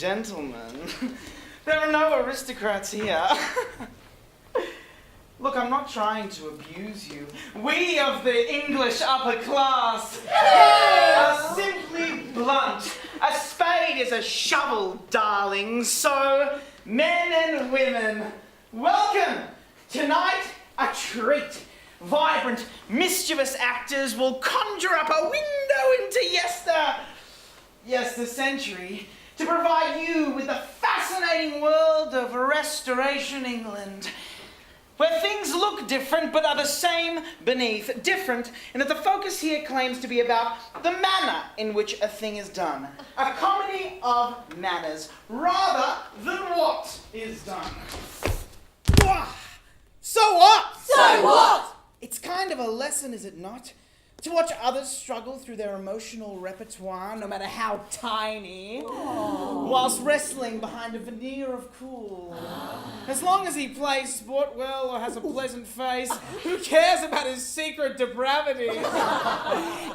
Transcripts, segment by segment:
gentlemen. There are no aristocrats here. Look, I'm not trying to abuse you. We of the English upper class are simply blunt. A spade is a shovel, darling. So, men and women, welcome. Tonight, a treat. Vibrant, mischievous actors will conjure up a window into yester century to provide you with the fascinating world of Restoration England, where things look different but are the same beneath. Different in that the focus here claims to be about the manner in which a thing is done. A comedy of manners, rather than what is done. So what? So what? It's kind of a lesson, is it not? To watch others struggle through their emotional repertoire, no matter how tiny, whilst wrestling behind a veneer of cool. As long as he plays sport well or has a pleasant face, who cares about his secret depravity?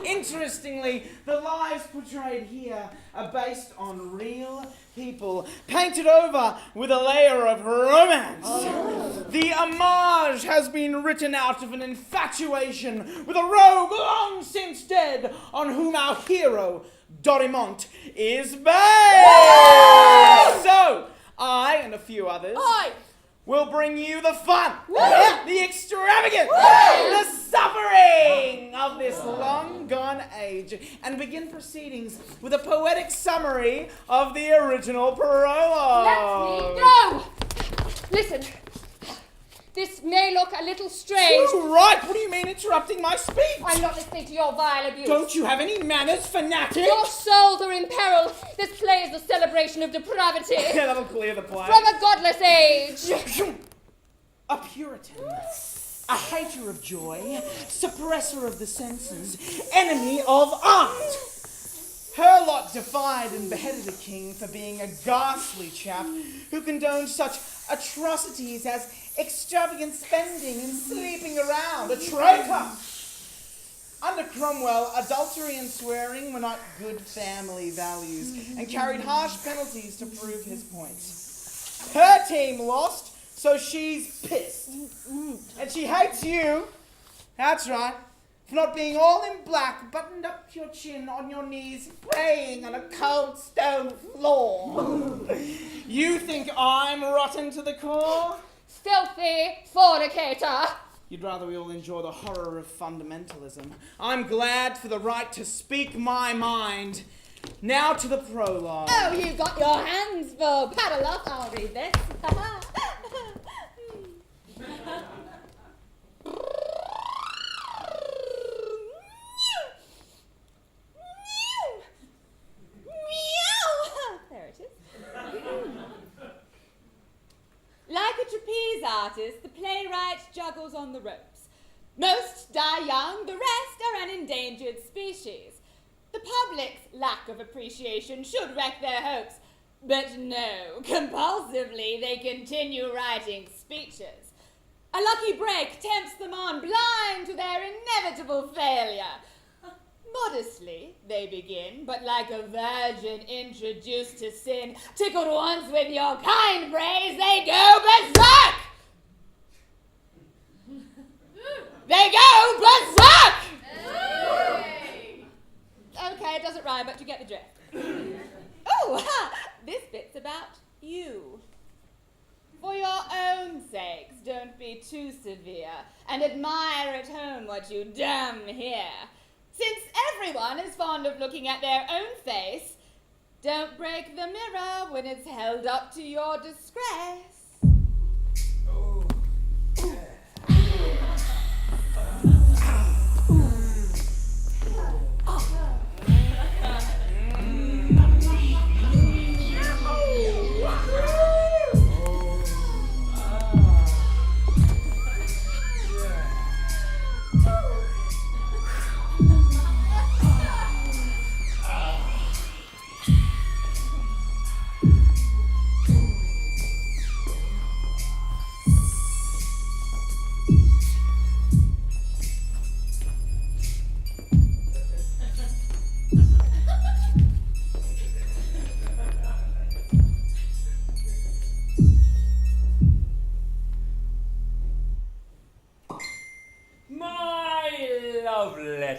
Interestingly, the lives portrayed here are based on real people, painted over with a layer of romance. The homage has been written out of an infatuation with a rogue long since dead, on whom our hero, Dorimont, is based. So, I and a few others will bring you the fun, the extravagance, the suffering of this long-gone age, and begin proceedings with a poetic summary of the original prologue. Let me go! Listen, this may look a little strange. Too right! What do you mean interrupting my speech? I'm not listening to your vile abuse. Don't you have any manners, fanatic? Your souls are in peril. This play is the celebration of depravity. Yeah, that'll clear the play. From a godless age. A Puritan. A hater of joy, suppressor of the senses, enemy of art. Her lot defied and beheaded a king for being a ghastly chap who condoned such atrocities as extravagant spending and sleeping around. A traitor! Under Cromwell, adultery and swearing were not good family values and carried harsh penalties to prove his points. Her team lost, so she's pissed. And she hates you, that's right, for not being all in black, buttoned up to your chin on your knees, praying on a cold stone floor. You think I'm rotten to the core? Filthy fornicator. You'd rather we all enjoy the horror of fundamentalism. I'm glad for the right to speak my mind. Now to the prologue. Oh, you got your hands full. Paddle up, I'll read this. There it is. Like a trapeze artist, the playwright juggles on the ropes. Most die young, the rest are an endangered species. The public's lack of appreciation should wreck their hopes. But no, compulsively they continue writing speeches. A lucky break tempts them on, blind to their inevitable failure. Modestly they begin, but like a virgin introduced to sin, tickled once with your kind praise, they go berserk! They go berserk! Okay, it doesn't rhyme, but you get the drift. Oh, this bit's about you. For your own sakes, don't be too severe, and admire at home what you damn hear. Since everyone is fond of looking at their own face, don't break the mirror when it's held up to your disgrace.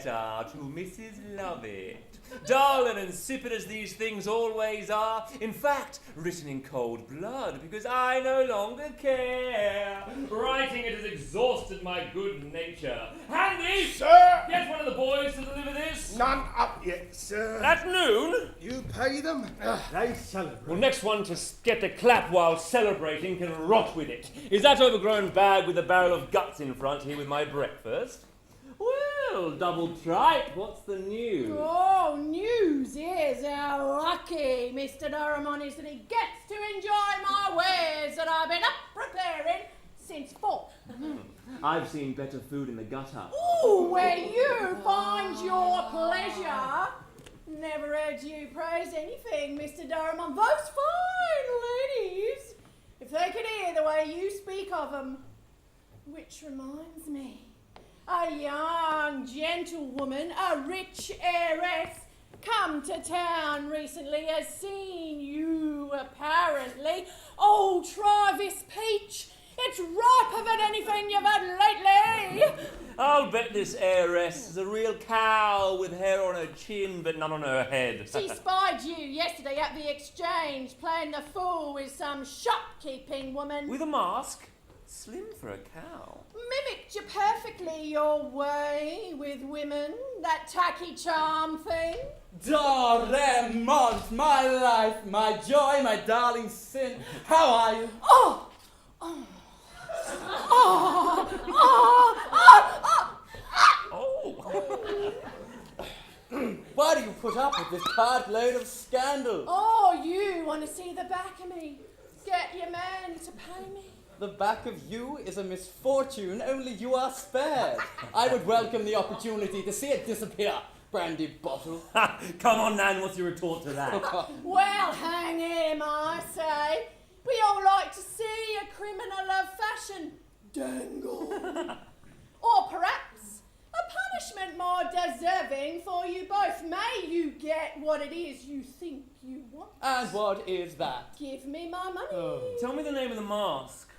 letter to Mrs. Lovett. Dull and insipid as these things always are, in fact, written in cold blood, because I no longer care. Writing it has exhausted my good nature. Handy! Sir! Get one of the boys to deliver this. None up yet, sir. At noon? You pay them? They celebrate. Well, next one to get the clap while celebrating can rot with it. Is that overgrown bag with a barrel of guts in front here with my breakfast? Well, double tripe, what's the news? Oh, news is how lucky Mr. Doraemon is that he gets to enjoy my wares that I've been up preparing since 4. I've seen better food in the gutter. Ooh, where you find your pleasure. Never heard you praise anything, Mr. Doraemon. Those fine ladies, if they could hear the way you speak of them. Which reminds me, a young gentlewoman, a rich heiress, come to town recently has seen you, apparently. Oh, try this peach. It's riper than anything you've had lately. I'll bet this heiress is a real cow with hair on her chin but none on her head. She spied you yesterday at the exchange, playing the fool with some shopkeeping woman. With a mask? Slim for a cow. Mimicked you perfectly your way with women, that tacky charm thing. Doraemon, my life, my joy, my darling sin. How are you? Oh! Oh! Oh! Oh! Oh! Oh! Why do you put up with this cartload of scandal? Oh, you want to see the back of me? Get your man to pay me. The back of you is a misfortune, only you are spared. I would welcome the opportunity to see it disappear, brandy bottle. Come on, Nan, what's your retort to that? Well, hang him, I say. We all like to see a criminal of fashion dangle. Or perhaps a punishment more deserving for you both. May you get what it is you think you want. And what is that? Give me my money. Tell me the name of the mask.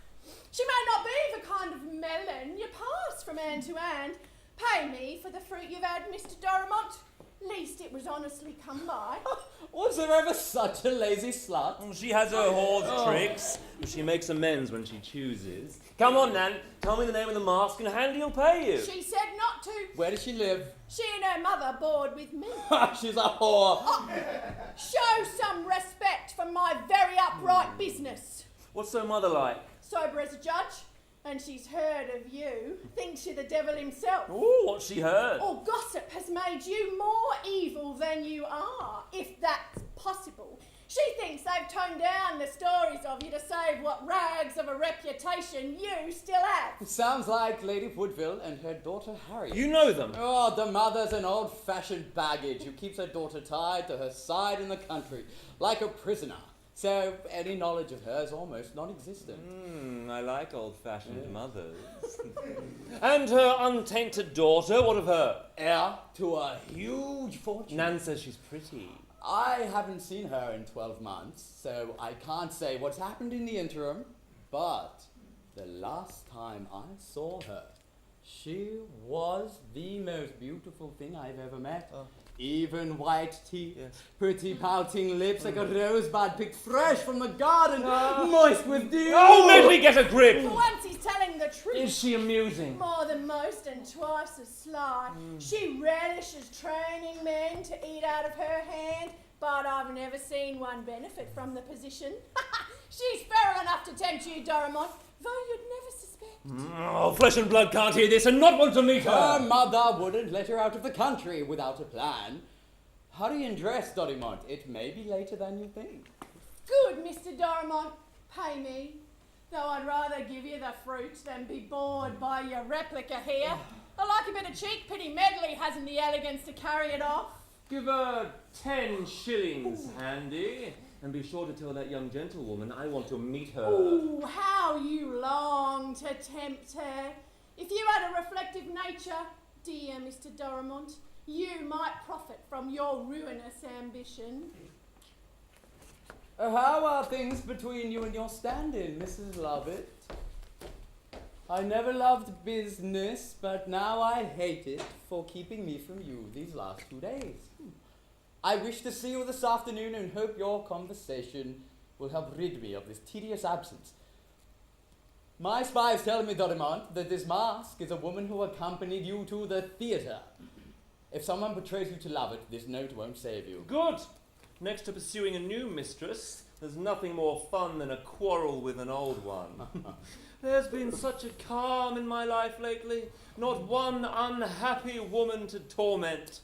She may not be the kind of melon you pass from hand to hand. Pay me for the fruit you've had, Mr. Doraemon. Least it was honestly come by. Was there ever such a lazy slut? She has her hoard's tricks, but she makes amends when she chooses. Come on, Nan, tell me the name of the mask and Handy will pay you. She said not to. Where does she live? She and her mother board with me. She's a whore. Show some respect for my very upright business. What's her mother like? Sober as a judge, and she's heard of you. Thinks you're the devil himself. Ooh, what's she heard? Or gossip has made you more evil than you are, if that's possible. She thinks they've toned down the stories of you to save what rags of a reputation you still have. Sounds like Lady Woodville and her daughter Harriet. You know them. Oh, the mother's an old-fashioned baggage who keeps her daughter tied to her side in the country, like a prisoner. So any knowledge of her is almost non-existent. I like old-fashioned mothers. And her untainted daughter, what of her? Heir to a huge fortune. Nan says she's pretty. I haven't seen her in 12 months, so I can't say what's happened in the interim, but the last time I saw her, she was the most beautiful thing I've ever met. Even white teeth, pretty pouting lips like a rosebud picked fresh from the garden, moist with dew. Oh, make me get a grip! For once he's telling the truth. Is she amusing? More than most and twice as sly. She relishes training men to eat out of her hand, but I've never seen one benefit from the position. She's feral enough to tempt you, Doraemon, though you'd never suspect. Oh, flesh and blood can't hear this and not want to meet Her her. mother wouldn't let her out of the country without a plan. Hurry and dress, Doraemon. It may be later than you think. Good, Mr. Doraemon. Pay me. Though I'd rather give you the fruit than be bored by your replica here. I like a bit of cheek pity Medley hasn't the elegance to carry it off. Give her 10 shillings, Handy. And be sure to tell that young gentlewoman I want to meet her. Oh, how you long to tempt her. If you had a reflective nature, dear Mr. Doraemon, you might profit from your ruinous ambition. How are things between you and your stand-in, Mrs. Lovett? I never loved business, but now I hate it for keeping me from you these last 2 days. I wish to see you this afternoon and hope your conversation will help rid me of this tedious absence. My spies tell me, Dorimont, that this mask is a woman who accompanied you to the theatre. If someone betrays you to Lovett, this note won't save you. Good. Next to pursuing a new mistress, there's nothing more fun than a quarrel with an old one. There's been such a calm in my life lately. Not one unhappy woman to torment.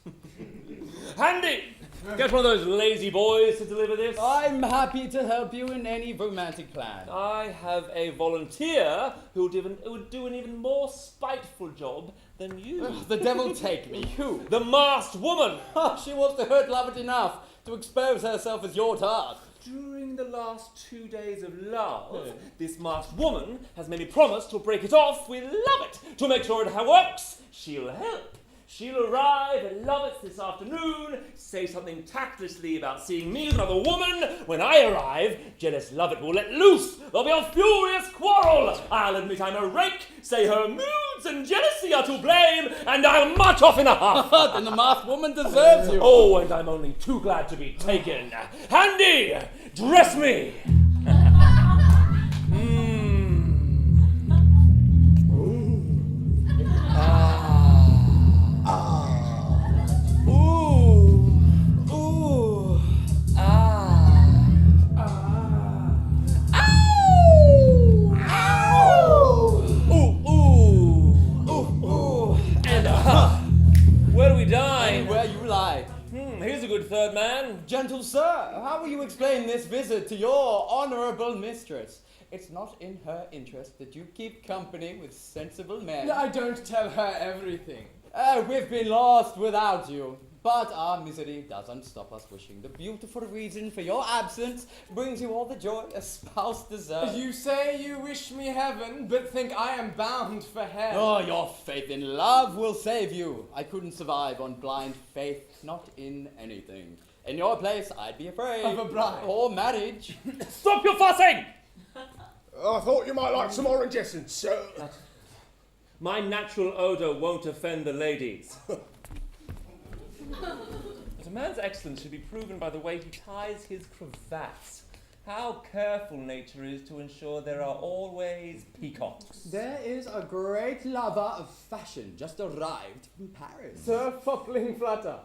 Handy! Get one of those lazy boys to deliver this. I'm happy to help you in any romantic plan. I have a volunteer who would do an even more spiteful job than you. The devil take me. Who? The masked woman! She wants to hurt Lovett enough to expose herself as your task. During the last 2 days of love, this masked woman has made me promise to break it off with Lovett. To make sure it works, she'll help. She'll arrive at Lovett's this afternoon, say something tactlessly about seeing me with another woman. When I arrive, jealous Lovett will let loose. There'll be a furious quarrel. I'll admit I'm a rake, say her moods and jealousy are to blame, and I'll march off in a huff. Then the masked woman deserves you. Oh, and I'm only too glad to be taken. Handy, dress me. Here's a good third man. Gentle sir, how will you explain this visit to your honourable mistress? It's not in her interest that you keep company with sensible men. I don't tell her everything. We've been lost without you. But our misery doesn't stop us wishing. The beautiful reason for your absence brings you all the joy a spouse deserves. You say you wish me heaven, but think I am bound for hell. Oh, your faith in love will save you. I couldn't survive on blind faith, not in anything. In your place, I'd be afraid. Of a bride. Or marriage. Stop your fussing! I thought you might like some orange essence. My natural odour won't offend the ladies. But a man's excellence should be proven by the way he ties his cravats. How careful nature is to ensure there are always peacocks. There is a great lover of fashion just arrived from Paris. Sir Fopling Flutter.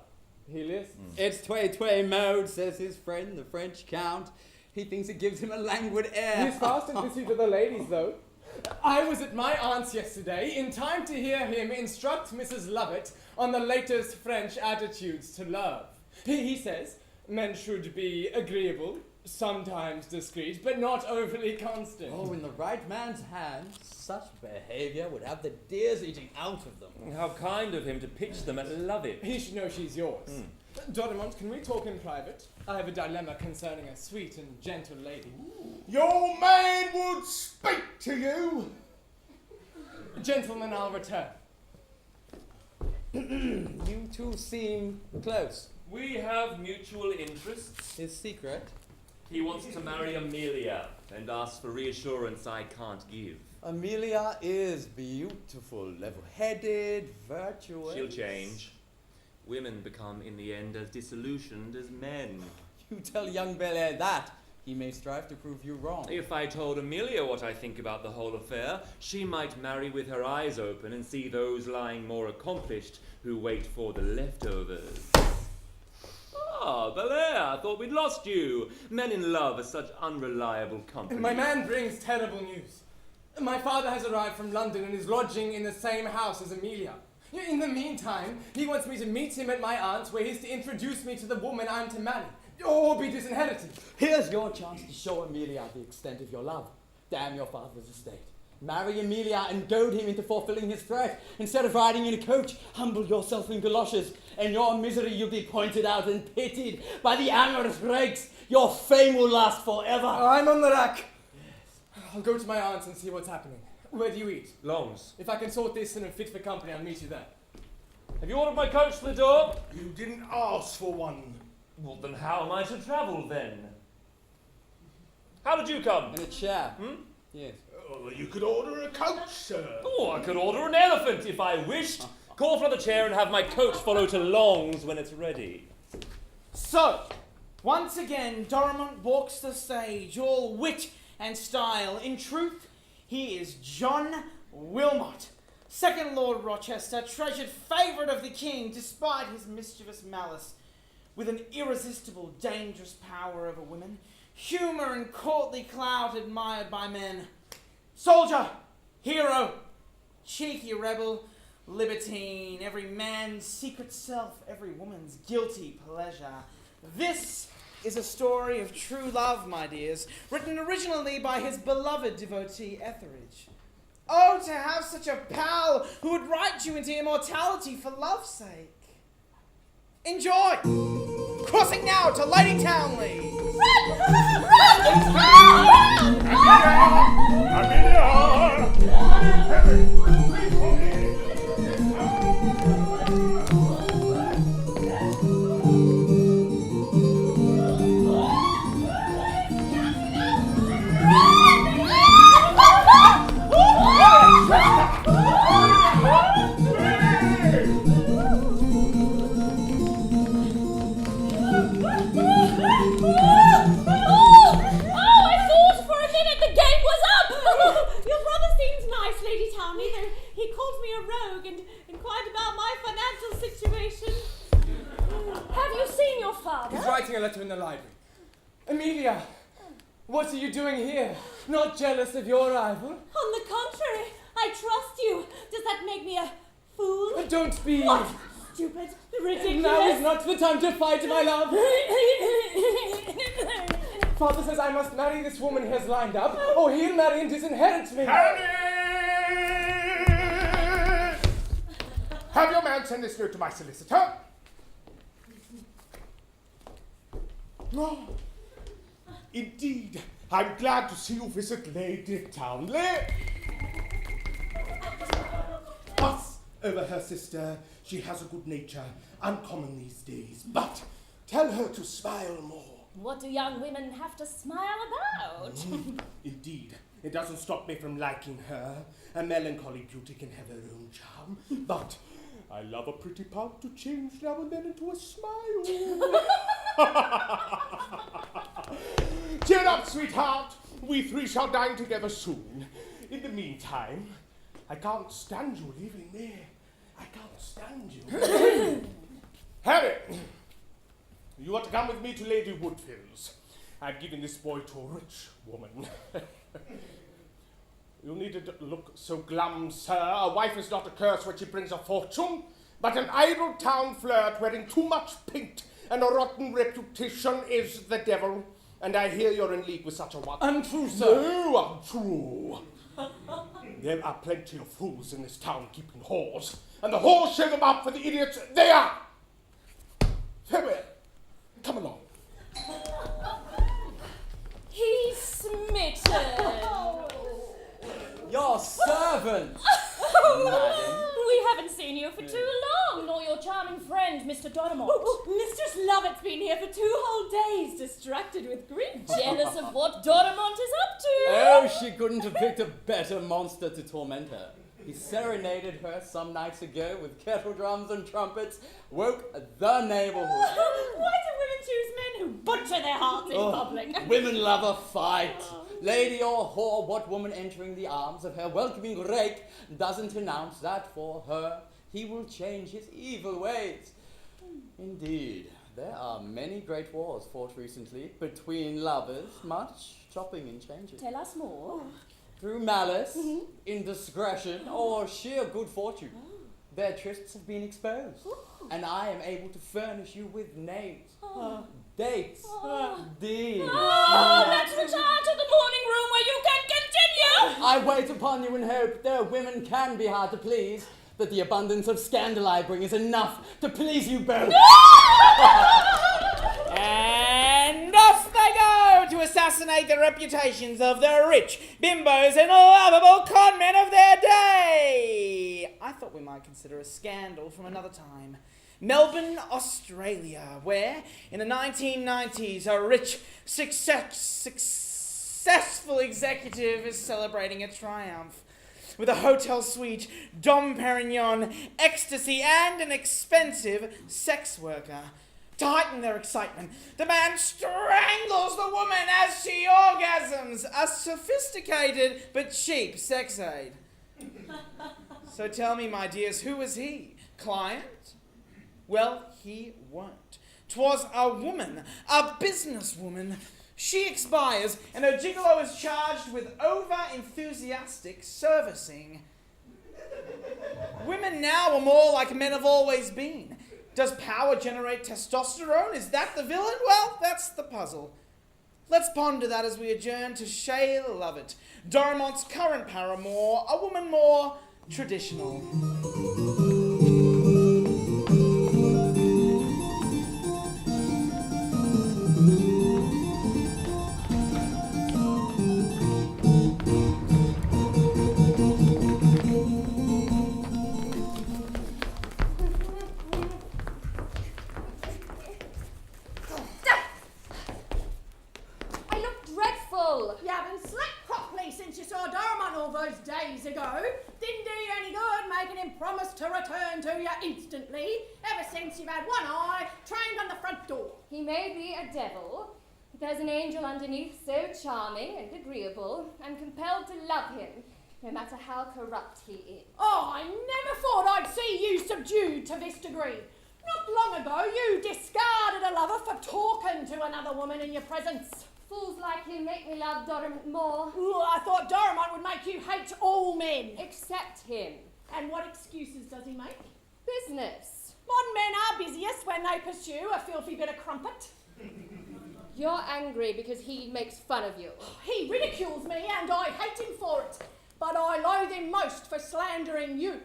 He listens. It's tway mode, says his friend, the French Count. He thinks it gives him a languid air. He's fast in pursuit of the ladies, though. I was at my aunt's yesterday in time to hear him instruct Mrs. Lovett on the latest French attitudes to love. He says men should be agreeable, sometimes discreet, but not overly constant. Oh, in the right man's hands, such behaviour would have the deers eating out of them. How kind of him to pitch them at Lovett. He should know she's yours. Dorimont, can we talk in private? I have a dilemma concerning a sweet and gentle lady. Your man would speak to you. Gentlemen, I'll return. You two seem close. We have mutual interests. His secret? He wants to marry Amelia and asks for reassurance I can't give. Amelia is beautiful, level-headed, virtuous. She'll change. Women become, in the end, as disillusioned as men. You tell young Belair that. He may strive to prove you wrong. If I told Amelia what I think about the whole affair, she might marry with her eyes open and see those lying more accomplished who wait for the leftovers. Ah, Belair, I thought we'd lost you. Men in love are such unreliable company. My man brings terrible news. My father has arrived from London and is lodging in the same house as Amelia. In the meantime, he wants me to meet him at my aunt's where he's to introduce me to the woman I'm to marry, or be disinherited. Here's your chance to show Amelia the extent of your love. Damn your father's estate. Marry Amelia and goad him into fulfilling his threat. Instead of riding in a coach, humble yourself in galoshes. In your misery you'll be pointed out and pitied by the amorous rakes. Your fame will last forever. I'm on the rack. I'll go to my aunt's and see what's happening. Where do you eat? Long's. If I can sort this and I'm fit for company, I'll meet you there. Have you ordered my coach to the door? You didn't ask for one. Well, then how am I to travel, then? How did you come? In a chair. Yes. Oh, you could order a coach, sir. Oh, I could order an elephant if I wished. Call for another chair and have my coach follow to Long's when it's ready. So, once again, Dorimont walks the stage, all wit and style. In truth, he is John Wilmot, second Lord Rochester, treasured favourite of the king, despite his mischievous malice, with an irresistible, dangerous power over women, humour and courtly clout admired by men. Soldier, hero, cheeky rebel, libertine, every man's secret self, every woman's guilty pleasure. This is a story of true love, my dears, written originally by his beloved devotee Etheridge. Oh, to have such a pal who would write you into immortality for love's sake. Enjoy! Crossing now to Lady Townley. He called me a rogue and inquired about my financial situation. Have you seen your father? He's writing a letter in the library. Amelia, what are you doing here? Not jealous of your rival? On the contrary, I trust you. Does that make me a fool? Don't be... What? Stupid, ridiculous. Now is not the time to fight, my love. Father says I must marry this woman he has lined up, or he'll marry and disinherit me. Have your man send this note to my solicitor. Oh, indeed, I'm glad to see you visit Lady Townley. Fuss over her sister. She has a good nature, uncommon these days. But tell her to smile more. What do young women have to smile about? Indeed, it doesn't stop me from liking her. A melancholy beauty can have her own charm, but I love a pretty pout to change now and then into a smile. Cheer up, sweetheart. We three shall dine together soon. In the meantime, I can't stand you leaving me. I can't stand you. Harry, you are to come with me to Lady Woodville's. I've given this boy to a rich woman. You needn't look so glum, sir. A wife is not a curse when she brings a fortune, but an idle town flirt wearing too much paint and a rotten reputation is the devil. And I hear you're in league with such a one. Untrue, sir. No, untrue. There are plenty of fools in this town keeping whores, and the whores show them up for the idiots they are. Farewell. Come along. He's smitten. Your servant! Madam. We haven't seen you for too long, nor your charming friend, Mr. Dorimont. Mistress Lovett's been here for 2 whole days, distracted with grief. Jealous of what Dorimont is up to. Oh, she couldn't have picked a better monster to torment her. He serenaded her some nights ago with kettle drums and trumpets, woke the neighborhood. Why do women choose men who butcher their hearts in public? Women love a fight. Lady or whore, what woman entering the arms of her welcoming rake doesn't announce that for her he will change his evil ways? Indeed, there are many great wars fought recently between lovers, much chopping and changing. Tell us more. Through malice, indiscretion, or sheer good fortune, their trysts have been exposed, and I am able to furnish you with names, dates, deeds. Let's retire to the morning room where you can continue. I wait upon you and hope, though women can be hard to please, that the abundance of scandal I bring is enough to please you both. And off they go to assassinate the reputations of the rich, bimbos, and lovable conmen of their day. I thought we might consider a scandal from another time. Melbourne, Australia, where in the 1990s a rich, successful successful executive is celebrating a triumph. With a hotel suite, Dom Perignon, ecstasy, and an expensive sex worker. To heighten their excitement, the man strangles the woman as she orgasms. A sophisticated but cheap sex aid. So tell me, my dears, who was he? Client? Well, he weren't. 'Twas a woman, a businesswoman. She expires, and her gigolo is charged with over-enthusiastic servicing. Women now are more like men have always been. Does power generate testosterone? Is that the villain? Well, that's the puzzle. Let's ponder that as we adjourn to Shay Lovett, Doramont's current paramour, a woman more traditional. You haven't slept properly since you saw Doramont all those days ago. Didn't do you any good making him promise to return to you instantly, ever since you've had one eye trained on the front door. He may be a devil, but there's an angel underneath so charming and agreeable, I'm compelled to love him, no matter how corrupt he is. Oh, I never thought I'd see you subdued to this degree. Not long ago, you discarded a lover for talking to another woman in your presence. Fools like him make me love Doramont more. Ooh, I thought Doramont would make you hate all men. Except him. And what excuses does he make? Business. Modern men are busiest when they pursue a filthy bit of crumpet. You're angry because he makes fun of you. He ridicules me and I hate him for it. But I loathe him most for slandering you.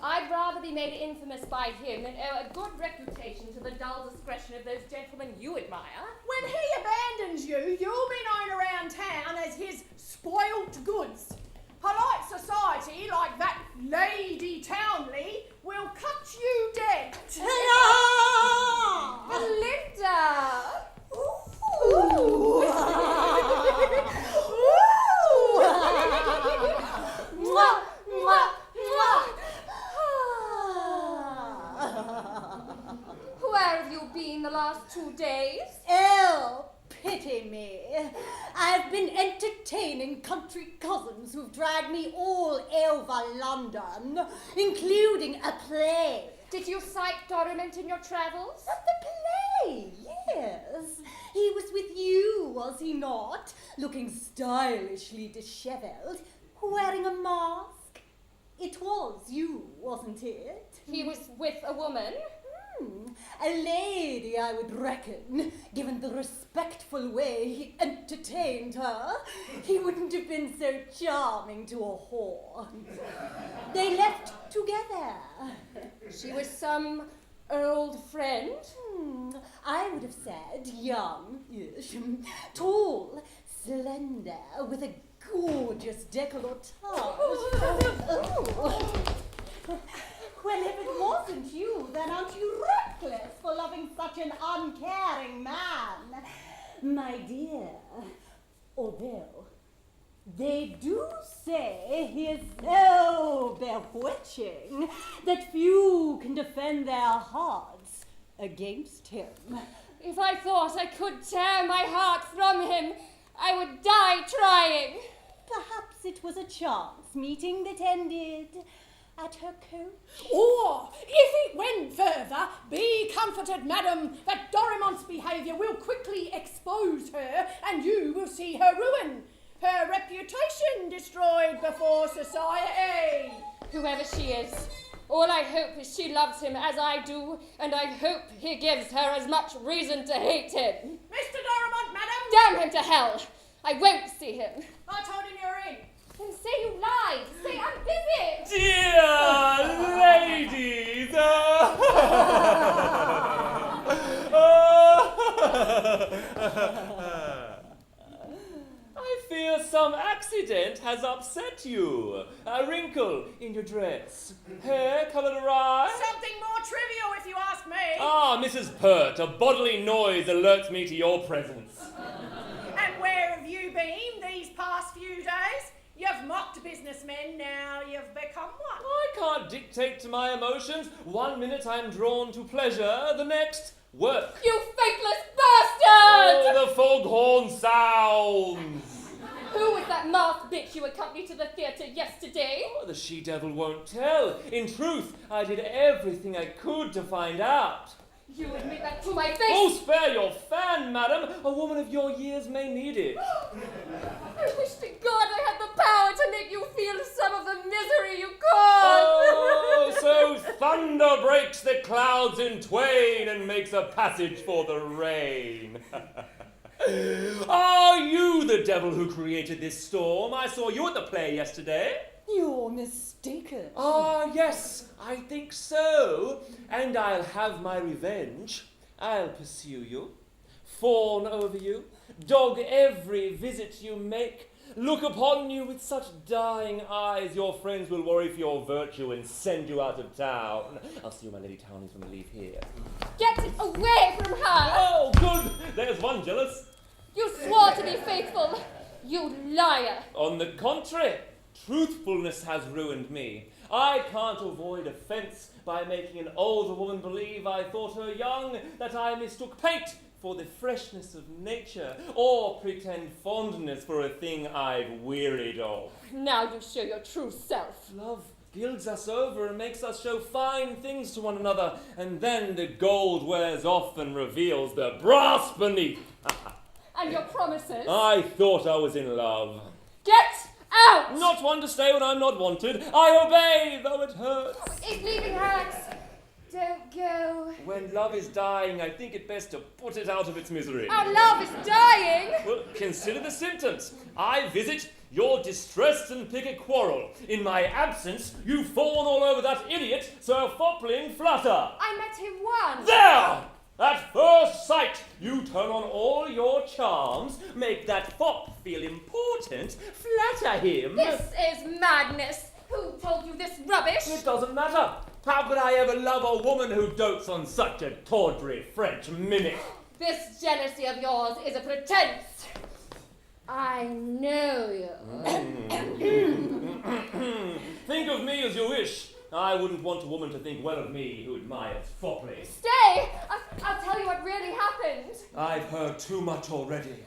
I'd rather be made infamous by him than owe a good reputation to the dull discretion of those gentlemen you admire. When he abandons you, you'll be known around town as his spoilt goods. Polite society, like that Lady Townley, will cut you dead. Belinda! Mwah, mwah, mwah. Where have you been the last 2 days? Oh, pity me. I've been entertaining country cousins who've dragged me all over London, including a play. Did you sight Doramont in your travels? At the play, yes. He was with you, was he not? Looking stylishly dishevelled, wearing a mask. It was you, wasn't it? He was with a woman? A lady, I would reckon. Given the respectful way he entertained her, he wouldn't have been so charming to a whore. They left together. She was some old friend? I would have said young-ish, tall, slender, with a gorgeous décolletage. Well, if it wasn't you, then aren't you reckless for loving such an uncaring man? My dear, although they do say he is so bewitching that few can defend their hearts against him. If I thought I could tear my heart from him, I would die trying. Perhaps it was a chance meeting that ended at her coach. Or, if it went further, be comforted, madam, that Doramont's behaviour will quickly expose her, and you will see her ruin. Her reputation destroyed before society. Whoever she is, all I hope is she loves him as I do, and I hope he gives her as much reason to hate him. Mr. Doramont, madam! Damn him to hell! I won't see him. I told him you're in. Then say you lied. Say I'm busy. Dear ladies! I fear some accident has upset you. A wrinkle in your dress. Hair colored awry. Something more trivial, if you ask me. Ah, Mrs. Pert, a bodily noise alerts me to your presence. And where have you been these past few days? You've mocked businessmen, now you've become one. I can't dictate to my emotions. 1 minute I'm drawn to pleasure, the next, work. You faithless bastard! Oh, the foghorn sounds! Who was that masked bitch you accompanied to the theatre yesterday? Oh, the she-devil won't tell. In truth, I did everything I could to find out. You admit that to my face! Oh, spare your fan, madam. A woman of your years may need it. I wish to God I had the power to make you feel some of the misery you caused! Oh, so thunder breaks the clouds in twain and makes a passage for the rain. Are you the devil who created this storm? I saw you at the play yesterday. You're mistaken. Ah, yes, I think so. And I'll have my revenge. I'll pursue you, fawn over you, dog every visit you make, look upon you with such dying eyes your friends will worry for your virtue and send you out of town. I'll see you, my lady townies, when we leave here. Get away from her! Oh, good! There's one jealous. You swore to be faithful, you liar! On the contrary, truthfulness has ruined me. I can't avoid offence by making an older woman believe I thought her young, that I mistook paint for the freshness of nature, or pretend fondness for a thing I've wearied of. Now you show your true self. Love gilds us over and makes us show fine things to one another, and then the gold wears off and reveals the brass beneath. And your promises? I thought I was in love. Get out! Not one to stay when I'm not wanted. I obey, though it hurts. If leaving hurts, don't go. When love is dying, I think it best to put it out of its misery. Our love is dying! Well, consider the symptoms. I visit, you're distressed and pick a quarrel. In my absence, you fawn all over that idiot, Sir Fopling Flutter. I met him once. There! At first sight, you turn on all your charms, make that fop feel important, flatter him. This is madness. Who told you this rubbish? It doesn't matter. How could I ever love a woman who dotes on such a tawdry French mimic? This jealousy of yours is a pretense. I know you. Think of me as you wish. I wouldn't want a woman to think well of me who admires Fopley. Stay! I'll tell you what really happened. I've heard too much already.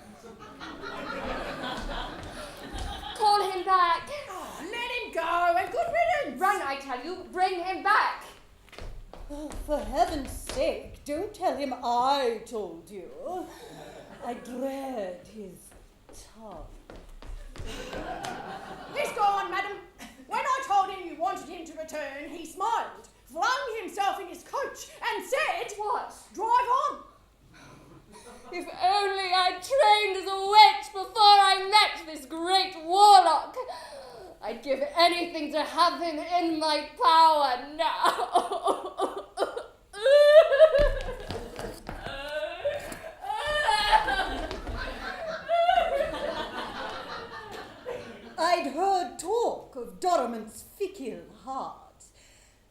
Call him back. Oh, let him go and good riddance. Run, I tell you. Bring him back. Oh, for heaven's sake, don't tell him I told you. I dread his tongue. He's gone, madam. When I told him you wanted him to return, he smiled, flung himself in his coach, and said, What? Drive on. If only I'd trained as a wench before I met this great warlock. I'd give anything to have him in my power now. I'd heard talk of Dorament's fickle heart,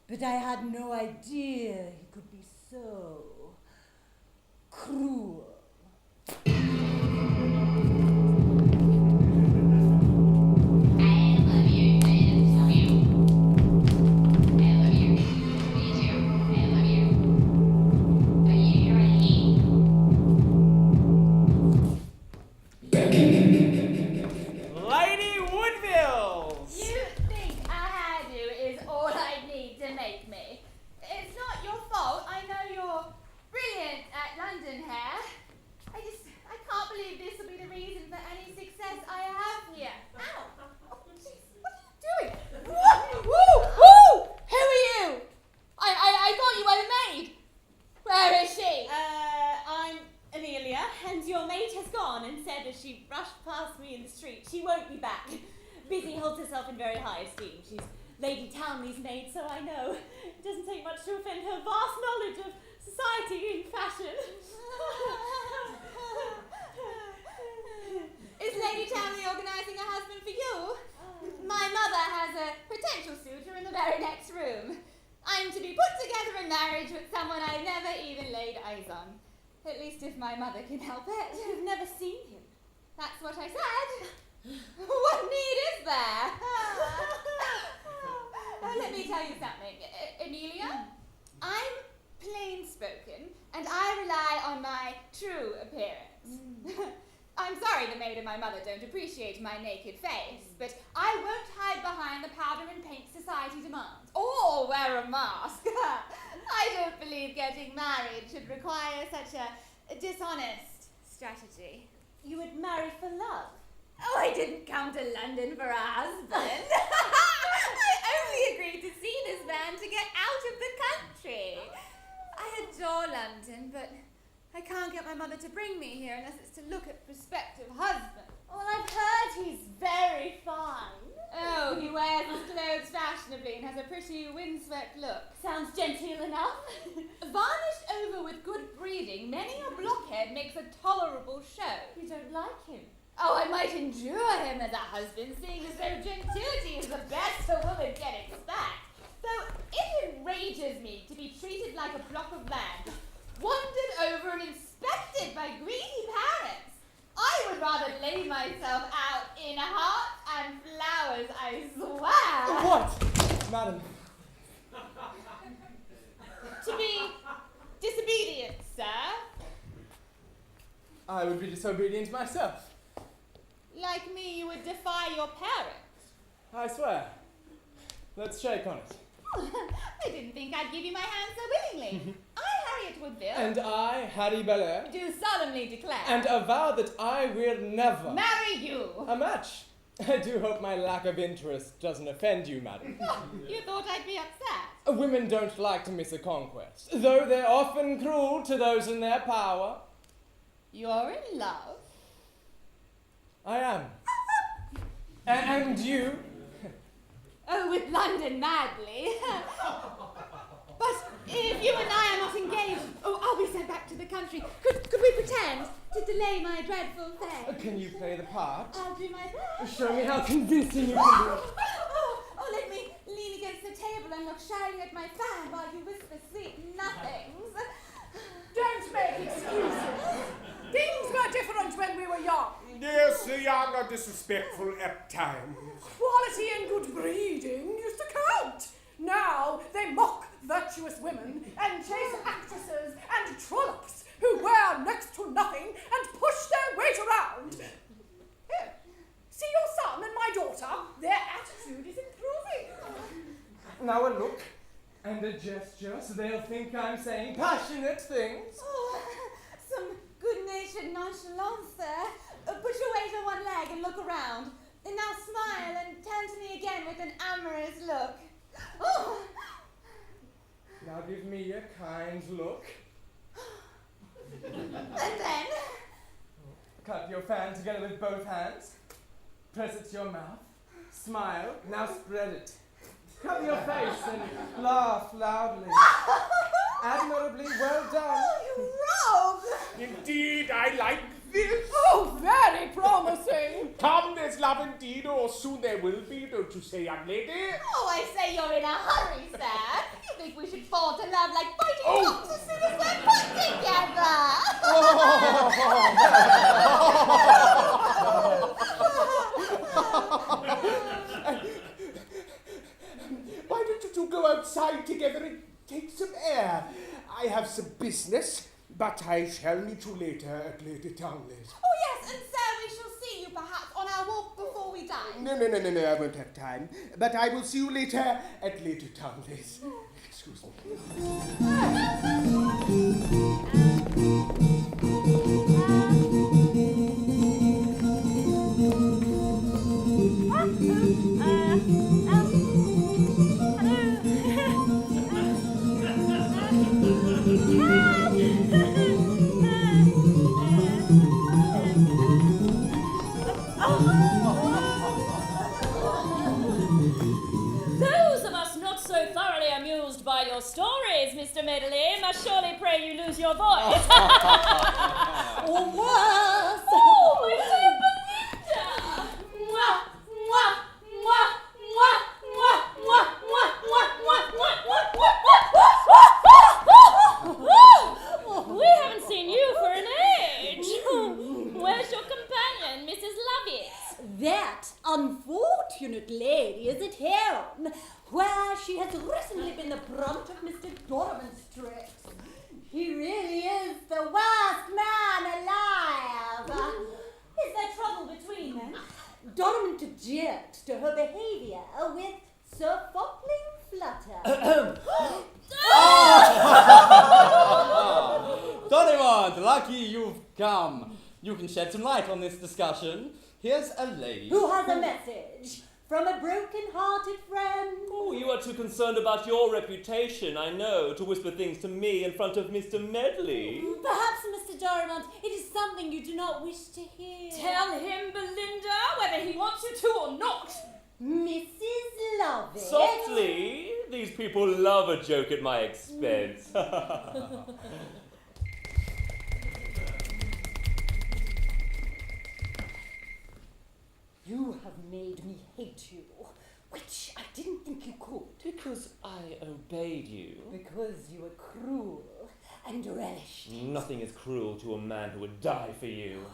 but I had no idea he could be so cruel. Lady Woodville! You think a hairdo is all I need to make me? It's not your fault. I know you're brilliant at London hair. I can't believe this will be the reason for any success I have here. Ow! Oh, jeez, what are you doing? Woo! Who are you? I thought you were the maid. Where is she? I'm Amelia, and your maid has gone and said as she brushed past me in the street, she won't be back. Busy holds herself in very high esteem. She's Lady Townley's maid, so I know. It doesn't take much to offend her vast knowledge of society and fashion. Is Lady Townley organising a husband for you? My mother has a potential suitor in the very next room. I'm to be put together in marriage with someone I've never even laid eyes on. At least if my mother can help it. You've never seen him. That's what I said. What need is there? Let me tell you something, Amelia. I'm plain-spoken, and I rely on my true appearance. I'm sorry the maid and my mother don't appreciate my naked face, but I won't hide behind the powder and paint society demands, or wear a mask. I don't believe getting married should require such a dishonest strategy. You would marry for love. Oh, I didn't come to London for a husband. I only agreed to see this man to get out of the country. I adore London, but I can't get my mother to bring me here unless it's to look at prospective husbands. Well, I've heard he's very fine. Oh, he wears his clothes fashionably and has a pretty windswept look. Sounds genteel enough. Varnished over with good breeding, many a blockhead makes a tolerable show. You don't like him. Oh, I might endure him as a husband, seeing as though gentility is the best a woman can expect. Though it enrages me to be treated like a block of land, wandered over and inspected by greedy parents. I would rather lay myself out in hearts and flowers, I swear. What? Madam. To be disobedient, sir. I would be disobedient myself. Like me, you would defy your parents. I swear. Let's shake on it. I didn't think I'd give you my hand so willingly. I, Harriet Woodville, And I, Harry Belair, do solemnly declare and avow that I will never marry you. a match. I do hope my lack of interest doesn't offend you, madam. You thought I'd be upset? Women don't like to miss a conquest, though they're often cruel to those in their power. You're in love? I am. And you? Oh, with London madly. But if you and I are not engaged, I'll be sent back to the country. Could we pretend to delay my dreadful fate? Can you play the part? I'll do my best. Show me how convincing you can be. Let me lean against the table and look shyly at my fan while you whisper sweet nothings. Don't make excuses. Things were different when we were young. Yes, the young are disrespectful at times. Quality and good breeding used to count. Now they mock virtuous women and chase actresses and trollops who wear next to nothing and push their weight around. Here, see your son and my daughter. Their attitude is improving. Now a look and a gesture so they'll think I'm saying passionate things. Oh, some good-natured nonchalance there. Put your weight on one leg and look around. And now smile and turn to me again with an amorous look. Oh. Now give me a kind look. And then? Cut your fan together with both hands. Press it to your mouth. Smile. Now spread it. Cover your face and laugh loudly. Admirably well done. Oh, you rogue! Indeed, I like this. Oh, very promising. Come, there's love indeed, or soon there will be, don't you say, young lady? Oh, I say you're in a hurry, sir. You think we should fall to love like fighting cocks as soon as we're put together? Why don't you two go outside together and take some air? I have some business, but I shall meet you later at Lady Townley's. Oh, yes, and sir, we shall see you perhaps on our walk before we dine. No, I won't have time. But I will see you later at Lady Townley's. Excuse me. Those of us not so thoroughly amused by your stories, Mr. Medley, must surely pray you lose your voice. Or worse. Oh, my dear Belinda! Mwah, mwah, mwah, mwah, mwah, mwah, mwah, mwah, mwah, mwah, mwah. We haven't seen you for an age. Where's your companion, Miss she has recently been the brunt of Mr. Dorman's tricks. He really is the worst man alive. Is there trouble between them? Dorman objects to her behavior with Sir Fopling Flutter. Dorimond, lucky you've come. You can shed some light on this discussion. Here's a lady. Who has a message from a broken-hearted friend. Oh, you are too concerned about your reputation, I know, to whisper things to me in front of Mr. Medley. Perhaps, Mr. Dorimont, it is something you do not wish to hear. Tell him, Belinda, whether he wants you to or not. Mrs. Lovett. Softly, these people love a joke at my expense. You have made me hate you, which I didn't think you could. Because I obeyed you. Because you were cruel and relished. Nothing is cruel to a man who would die for you.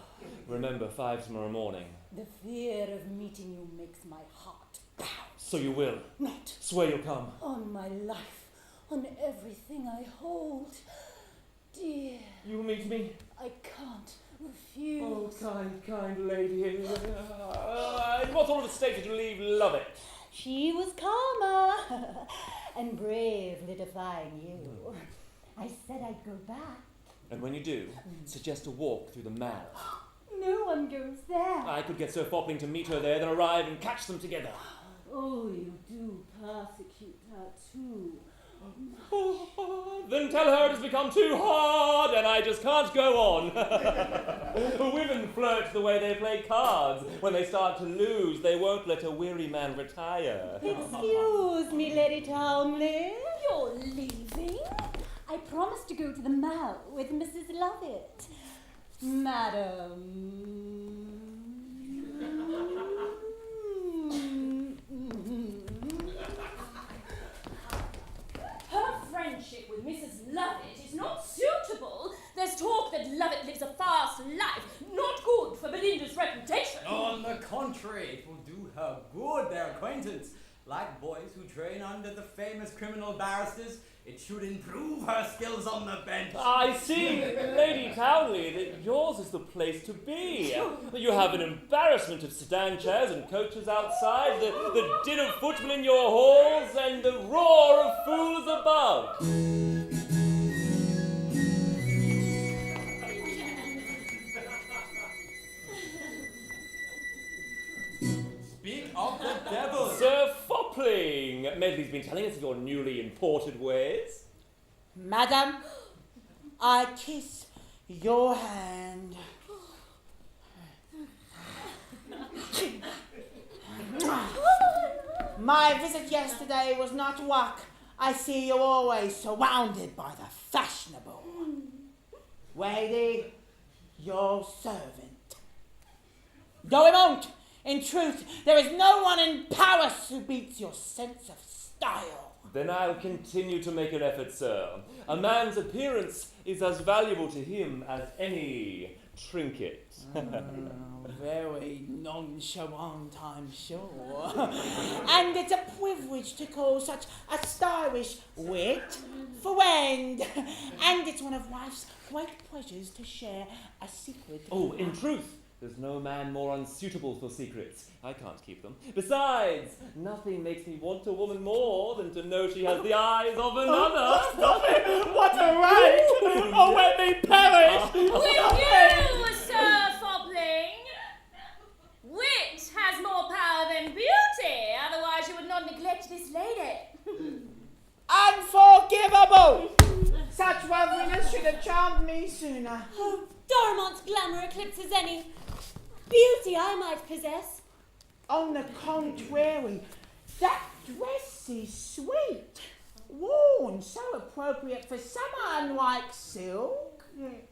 Remember, 5 tomorrow morning. The fear of meeting you makes my heart pound. So you will. Not Swear you'll come. on my life, on everything I hold. Dear, You will meet me. I can't refuse. Oh, kind lady. In what sort of a state did you leave Lovett? She was calmer and bravely defying you. I said I'd go back. And when you do, suggest a walk through the mall. No one goes there. I could get Sir Fopling to meet her there, then arrive and catch them together. Oh, you do persecute her too. Then tell her it has become too hard and I just can't go on. Women flirt the way they play cards. When they start to lose, they won't let a weary man retire. Excuse me, Lady Townley. You're leaving? I promised to go to the mall with Mrs. Lovett. Madam. Her friendship with Mrs. Lovett is not suitable. There's talk that Lovett lives a fast life. Not good for Belinda's reputation. On the contrary, it will do her good, their acquaintance. Like boys who train under the famous criminal barristers, it should improve her skills on the bench. I see, Lady Townley, that yours is the place to be. You have an embarrassment of sedan chairs and coaches outside, the din of footmen in your halls, and the roar of fools above. Speak of the devil. Sir Fopling, Medley's been telling us of your newly imported ways. Madam, I kiss your hand. My visit yesterday was not work. I see you always surrounded by the fashionable. Lady, your servant. Dorimont, in truth, there is no one in Paris who beats your sense of style. Then I'll continue to make an effort, sir. A man's appearance is as valuable to him as any trinket. Very nonchalant, I'm sure. And it's a privilege to call such a stylish wit friend. And it's one of life's great pleasures to share a secret. Oh, in truth, there's no man more unsuitable for secrets. I can't keep them. Besides, nothing makes me want a woman more than to know she has the eyes of another. Stop it! What a right! Oh, let me perish! Will you, Sir Fopling? Wit has more power than beauty, otherwise you would not neglect this lady. Unforgivable! Such loveliness should have charmed me sooner. Oh, Dorimont's glamour eclipses any beauty I might possess. On the contrary, that dress is sweet. Worn so appropriate for summer, unlike silk.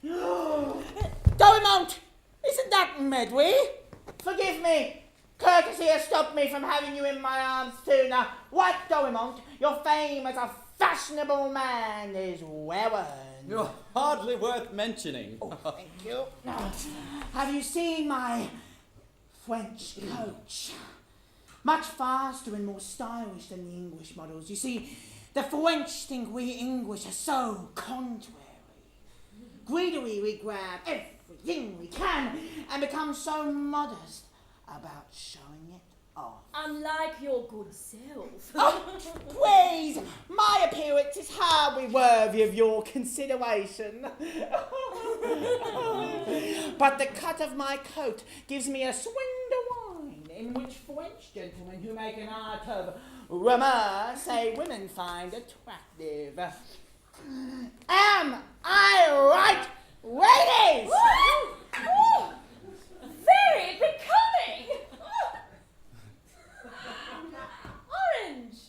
Dorimont! Isn't that Medway? Forgive me. Courtesy has stopped me from having you in my arms sooner. What, Dorimont? Your fame as a fashionable man is well earned. You're hardly worth mentioning. Oh, thank you. Have you seen my French coach? much faster and more stylish than the English models. You see, the French think we English are so contrary. Greedily we grab everything we can and become so modest about showing it off. Unlike your good self. Oh, please! My appearance is hardly worthy of your consideration. But the cut of my coat gives me a swing to wine, in which French gentlemen who make an art of romance say women find attractive. Am I right, ladies? Very becoming! Orange!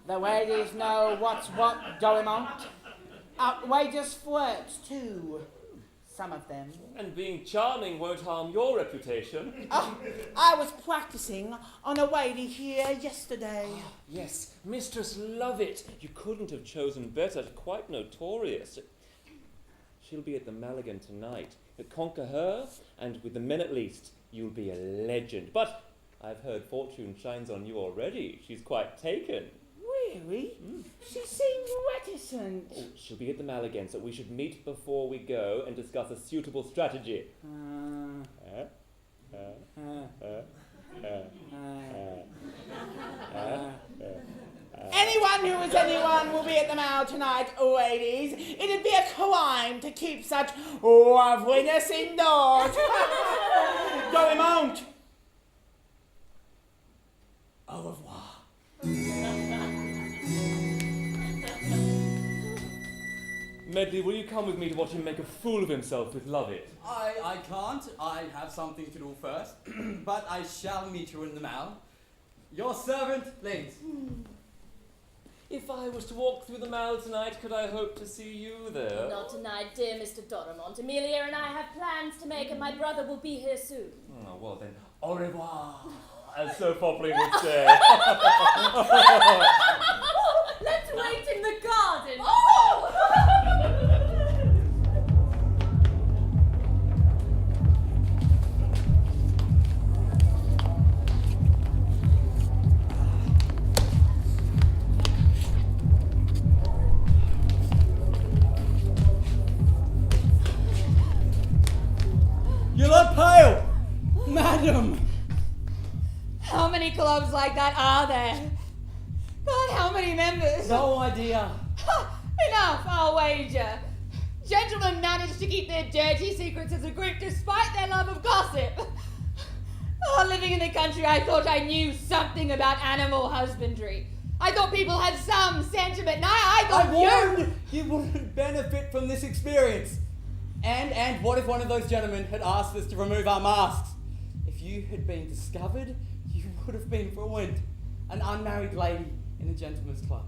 The ladies know what's what, Dorimont. Outrageous flirts, too. Some of them. And being charming won't harm your reputation. Oh, I was practicing on a lady here yesterday. Yes, Mistress Lovett. You couldn't have chosen better. Quite notorious. She'll be at the Maligan tonight. Conquer her, and with the men at least, you'll be a legend. But I've heard fortune shines on you already. She's quite taken. Really? She seems reticent. Oh, she'll be at the Maligan, so we should meet before we go and discuss a suitable strategy. Anyone who is anyone will be at the Mall tonight, ladies. It'd be a crime to keep such loveliness indoors. Dorimont. Au revoir. Medley, will you come with me to watch him make a fool of himself with Lovett? I can't. I have something to do first. But I shall meet you in the Mall. Your servant, ladies. If I was to walk through the Mall tonight, could I hope to see you there? Not tonight, dear Mr. Dorimont. Amelia and I have plans to make, and my brother will be here soon. Oh, well then, au revoir, as Sir Fopling would say. Let's wait in the garden. You look pale, madam. How many clubs like that are there? God, how many members? No idea. Enough, I'll wager. Gentlemen manage to keep their dirty secrets as a group despite their love of gossip. Oh, living in the country, I thought I knew something about animal husbandry. I thought people had some sentiment. No, I thought You wouldn't benefit from this experience. And what if one of those gentlemen had asked us to remove our masks? If you had been discovered, you would have been ruined. An unmarried lady in a gentleman's club.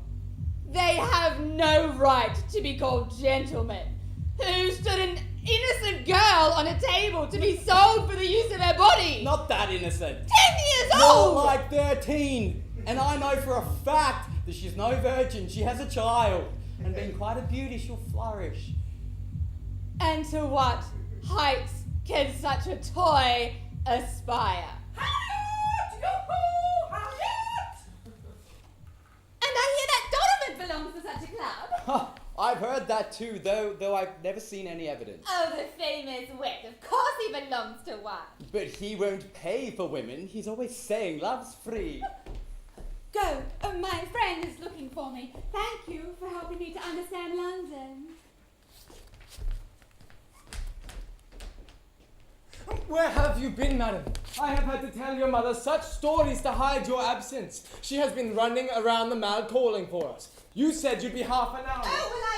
They have no right to be called gentlemen. Who stood an innocent girl on a table to be sold for the use of her body? Not that innocent. 10 years More old! like 13. And I know for a fact that she's no virgin. She has a child. And being quite a beauty, she'll flourish. And to what heights can such a toy aspire? And I hear that Donovan belongs to such a club. I've heard that too, though I've never seen any evidence. Oh, the famous wit. Of course he belongs to one. But he won't pay for women. He's always saying love's free. Go. Oh, my friend is looking for me. Thank you for helping me to understand London. Where have you been, madam? I have had to tell your mother such stories to hide your absence. She has been running around the Mall calling for us. You said you'd be half an hour. Oh, well,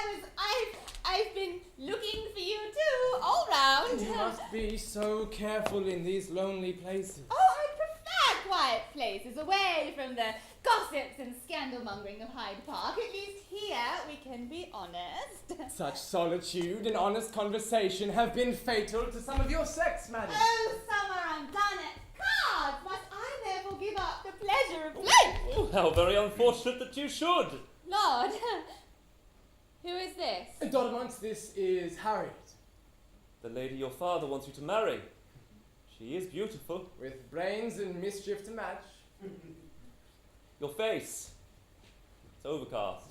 I've been looking for you too, all round. You must be so careful in these lonely places. Oh, I prefer quiet places, away from the gossips and scandal-mongering of Hyde Park. At least here we can be honest. Such solitude and honest conversation have been fatal to some of your sex, madam. Oh, some are undone at cards. Must I therefore give up the pleasure of play? Oh, how very unfortunate that you should. Lord, who is this? Dorimont, this is Harriet. The lady your father wants you to marry. She is beautiful. With brains and mischief to match. Your face. It's overcast.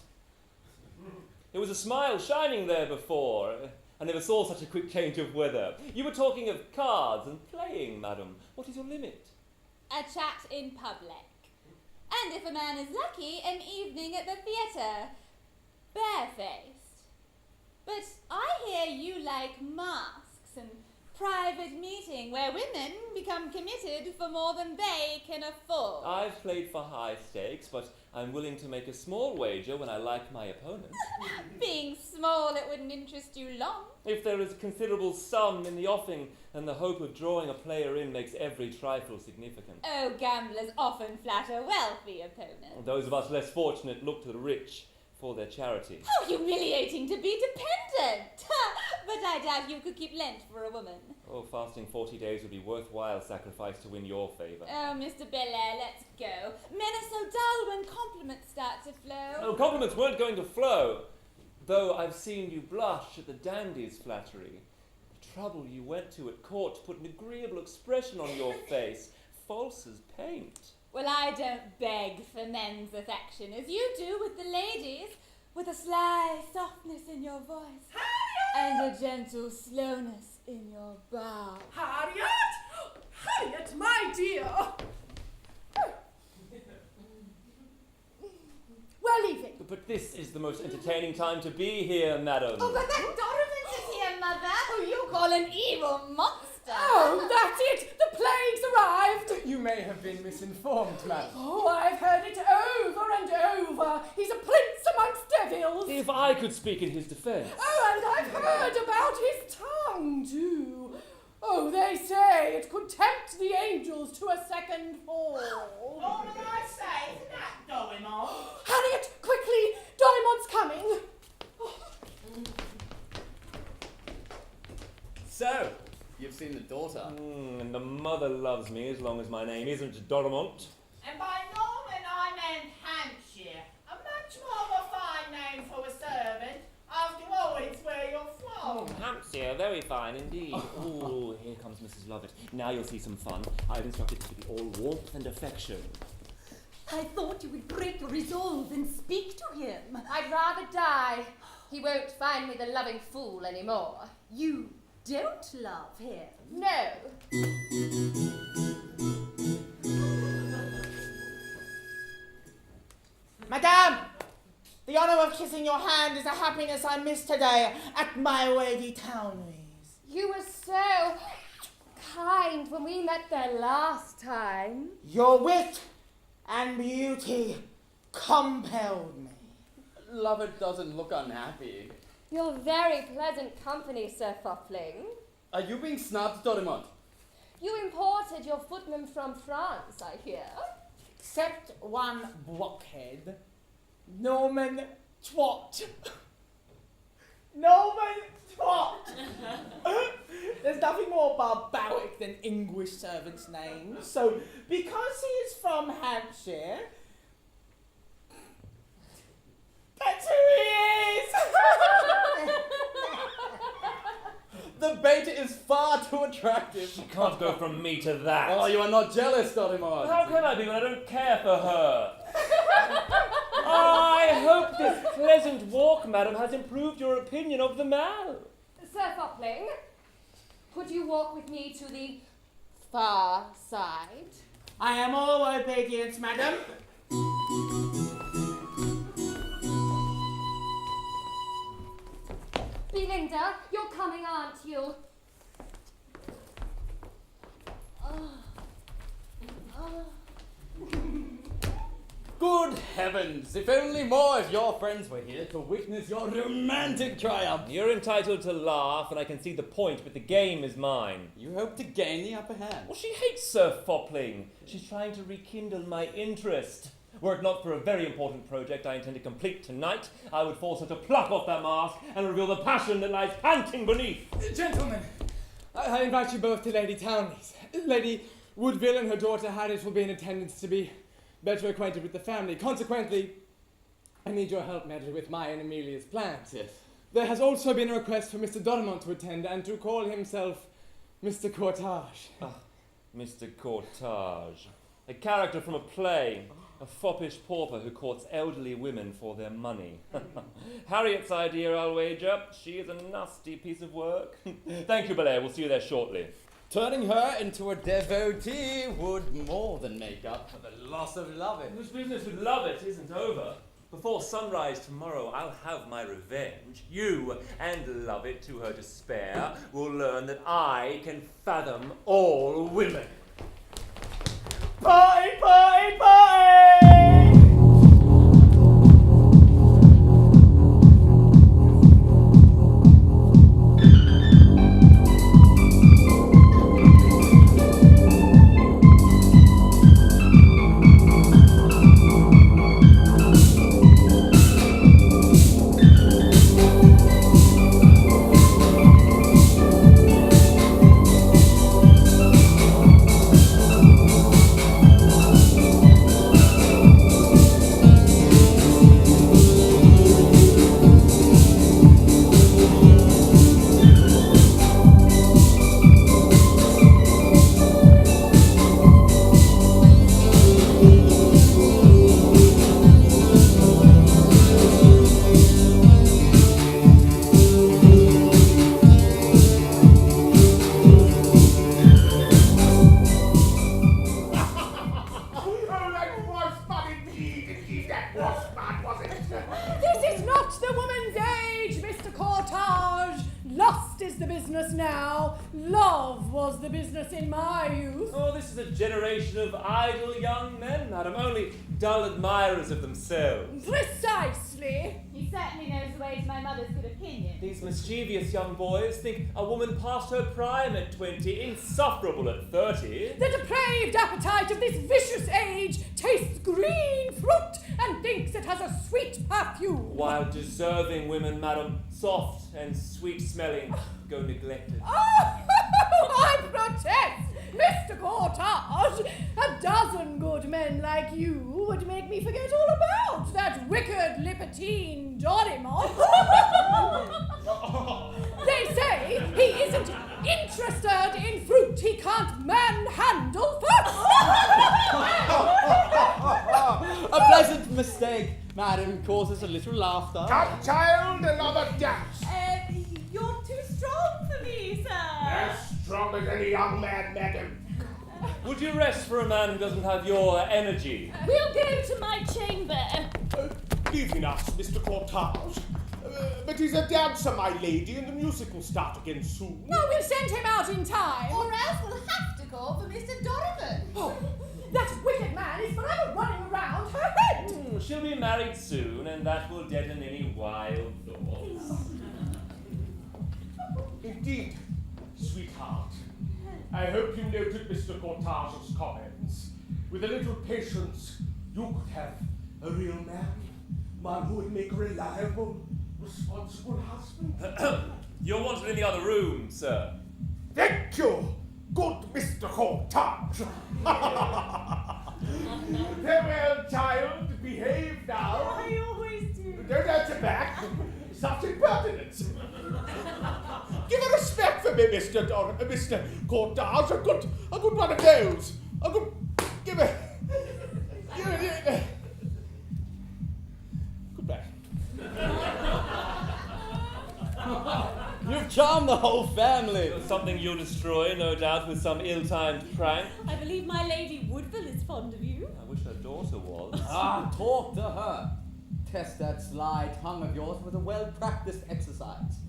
There was a smile shining there before. I never saw such a quick change of weather. You were talking of cards and playing, madam. What is your limit? A chat in public. And if a man is lucky, an evening at the theatre. Barefaced. But I hear you like masks and private meeting where women become committed for more than they can afford. I've played for high stakes, but I'm willing to make a small wager when I like my opponent. Being small, it wouldn't interest you long. If there is a considerable sum in the offing, then the hope of drawing a player in makes every trifle significant. Oh, gamblers often flatter wealthy opponents. Those of us less fortunate look to the rich for their charity. How humiliating to be dependent! But I doubt you could keep Lent for a woman. Oh, fasting 40 days would be worthwhile sacrifice to win your favour. Oh, Mr. Belair, let's go. Men are so dull when compliments start to flow. Oh, compliments weren't going to flow, though I've seen you blush at the dandy's flattery. The trouble you went to at court to put an agreeable expression on your face, false as paint. Well, I don't beg for men's affection as you do with the ladies, with a sly softness in your voice and a gentle slowness in your bow. Harriet! Harriet, my dear! We're leaving. But this is the most entertaining time to be here, madam. Oh, but that Donovan is here, Mother, who you call an evil monster. Oh, that's it! The plague's arrived! You may have been misinformed, madam. Oh, I've heard it over and over. He's a prince amongst devils. If I could speak in his defence. Oh, and I've heard about his tongue, too. Oh, they say it could tempt the angels to a second fall. What did I say? Isn't that going on? Harriet, quickly! Doraemon's coming. So, you've seen the daughter. And the mother loves me as long as my name isn't Doramont. And by Norman I meant Hampshire. A much more refined name for a servant. After all, it's where you're from. Hampshire, very fine indeed. Ooh, here comes Mrs. Lovett. Now you'll see some fun. I've instructed her to be all warmth and affection. I thought you would break your resolve and speak to him. I'd rather die. He won't find me the loving fool anymore. You don't love him. No. Madame! The honour of kissing your hand is a happiness I missed today at my Lady Townley's. You were so kind when we met there last time. Your wit and beauty compelled me. Lovett doesn't look unhappy. You're very pleasant company, Sir Fopling. Are you being snubbed, Doraemon? You imported your footman from France, I hear. Except one blockhead. Norman Twat. Norman Twat! There's nothing more barbaric than English servants' names. So, because he is from Hampshire, that's who he is! The bait is far too attractive. You can't go from me to that. Oh, you are not jealous, Doraemon. How can I be when I don't care for her? I hope this pleasant walk, madam, has improved your opinion of the man. Sir Fopling, could you walk with me to the far side? I am all obedience, madam. Belinda, you're coming, aren't you? Good heavens! If only more of your friends were here to witness your romantic triumph. You're entitled to laugh, and I can see the point, but the game is mine. You hope to gain the upper hand. Well, she hates Sir Fopling. She's trying to rekindle my interest. Were it not for a very important project I intend to complete tonight, I would force her to pluck off that mask and reveal the passion that lies panting beneath. Gentlemen, I invite you both to Lady Townley's. Lady Woodville and her daughter Harriet will be in attendance to be better acquainted with the family. Consequently, I need your help, Medley, with my and Amelia's plans. Yes. There has also been a request for Mr. Doraemont to attend and to call himself Mr. Cortage. Mr. Cortage. A character from a play. A foppish pauper who courts elderly women for their money. Harriet's idea, I'll wager. She is a nasty piece of work. Thank you, Belay. We'll see you there shortly. Turning her into a devotee would more than make up for the loss of Lovett. This business with Lovett isn't over. Before sunrise tomorrow, I'll have my revenge. You and Lovett, to her despair, will learn that I can fathom all women. Party, party, party! This is not the woman's age, Mr. Cortage. Lust is the business now. Love was the business in my youth. Oh, this is a generation of idle young men, madam, only dull admirers of themselves. Precisely. He certainly knows the way to my mother's good opinion. These mischievous young boys think a woman past her prime at 20, insufferable at 30. The depraved appetite of this vicious age tastes green fruit and thinks it has a sweet perfume. While deserving women, madam, soft and sweet-smelling, go neglected. Oh, I protest, Mr. Cortage. A dozen good men like you would make me forget all about that wicked libertine Dorimon. They say he isn't interested in fruit he can't manhandle first. A pleasant mistake, madam, causes a little laughter. Come, child, another dance. You're too strong for me, sir. As strong as any young man, madam. Would you rest for a man who doesn't have your energy? We'll go to my chamber. Leaving us, Mr. Cortage. But he's a dancer, my lady, and the music will start again soon. No, we'll send him out in time. Or else we'll have to call for Mr. Donovan. Oh, that wicked man is forever running around her head. She'll be married soon, and that will deaden any wild thoughts. Indeed, sweetheart. I hope you noted Mr. Cortage's comments. With a little patience, you could have a real man. One who would make a reliable, responsible husband. You're wanted in the other room, sir. Thank you, good Mr. Cortage. Farewell, child. Behave now. I always do. Don't answer back. Such impertinence. Give a respect for me, Mr. Cortage. A good one of those. Give a. Goodbye. You've charmed the whole family. Something you'll destroy, no doubt, with some ill-timed prank. I believe my Lady Woodville is fond of you. I wish her daughter was. Talk to her. Test that sly tongue of yours with a well-practiced exercise.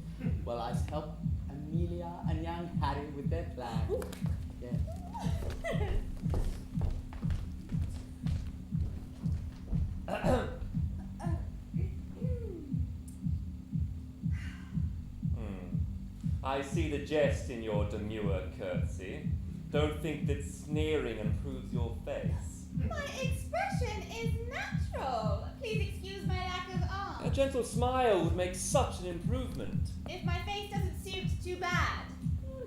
While I help Amelia and young Harry with their plan. Yeah. I see the jest in your demure curtsy. Don't think that sneering improves your face. My expression is natural. Please excuse my lack of A art. gentle smile would make such an improvement. If my face doesn't suit, too bad.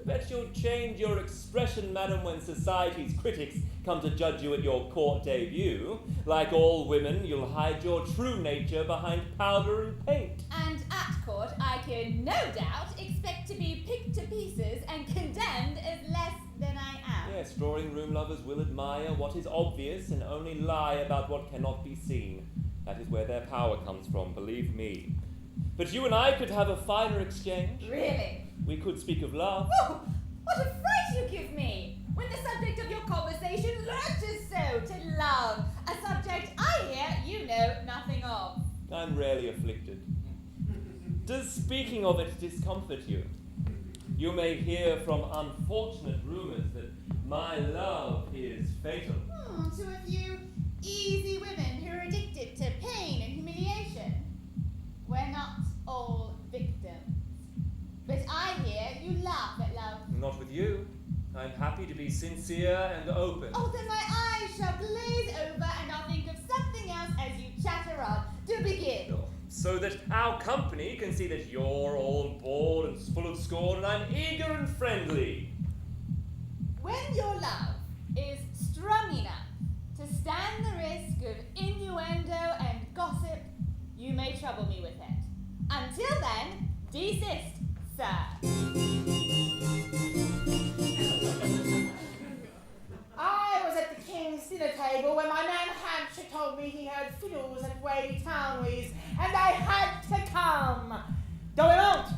Bet you'll change your expression, madam, when society's critics come to judge you at your court debut. Like all women, you'll hide your true nature behind powder and paint. And at court, I can no doubt expect to be picked to pieces and condemned as less than I am. Yes, drawing-room lovers will admire what is obvious and only lie about what cannot be seen. That is where their power comes from, believe me. But you and I could have a finer exchange. Really? We could speak of love. Oh, what a fright you give me! When the subject of your conversation lurches so to love, a subject I hear you know nothing of. I'm rarely afflicted. Does speaking of it discomfort you? You may hear from unfortunate rumors that my love is fatal. To a few easy women who are addicted to pain and humiliation. We're not all victims. But I hear you laugh at love. Not with you. I'm happy to be sincere and open. Oh, then my eyes shall glaze over and I'll think of something else as you chatter on. To begin. So that our company can see that you're all bored and full of scorn and I'm eager and friendly. When your love is strong enough to stand the risk of innuendo and gossip, you may trouble me with it. Until then, desist, sir. I was at the king's dinner table when my man Hampshire told me he heard fiddles and wavy townleys, and I had to come. Dorimont,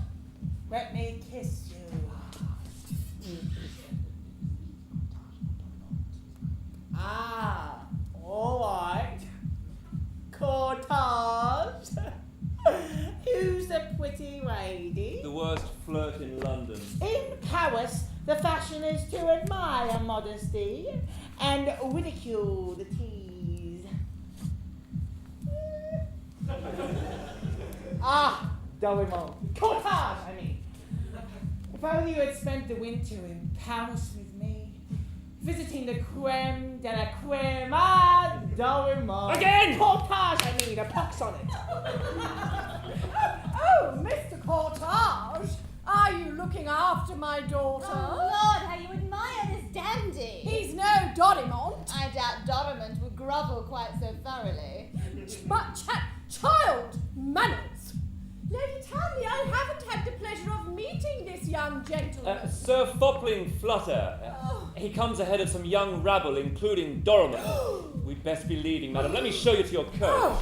let me kiss you. Ah, all right. Cortage. Who's the pretty lady? The worst flirt in London. In Paris, the fashion is to admire modesty and ridicule the tease. Ah, Dorimont. Cortage, I mean. If only you had spent the winter in Paris with me, visiting the creme de la creme. Ah, Dorimont. Again! Cortage, I mean, a pox on it. Oh, Mr. Cortage, are you looking after my daughter? Oh, Lord, how you admire this dandy. He's no Dorimont. I doubt Dorimont would grovel quite so thoroughly. But child manners. Lady Townley, I haven't had the pleasure of meeting this young gentleman. Sir Fopling Flutter. He comes ahead of some young rabble, including Dorimont. We'd best be leaving, madam. Let me show you to your coach.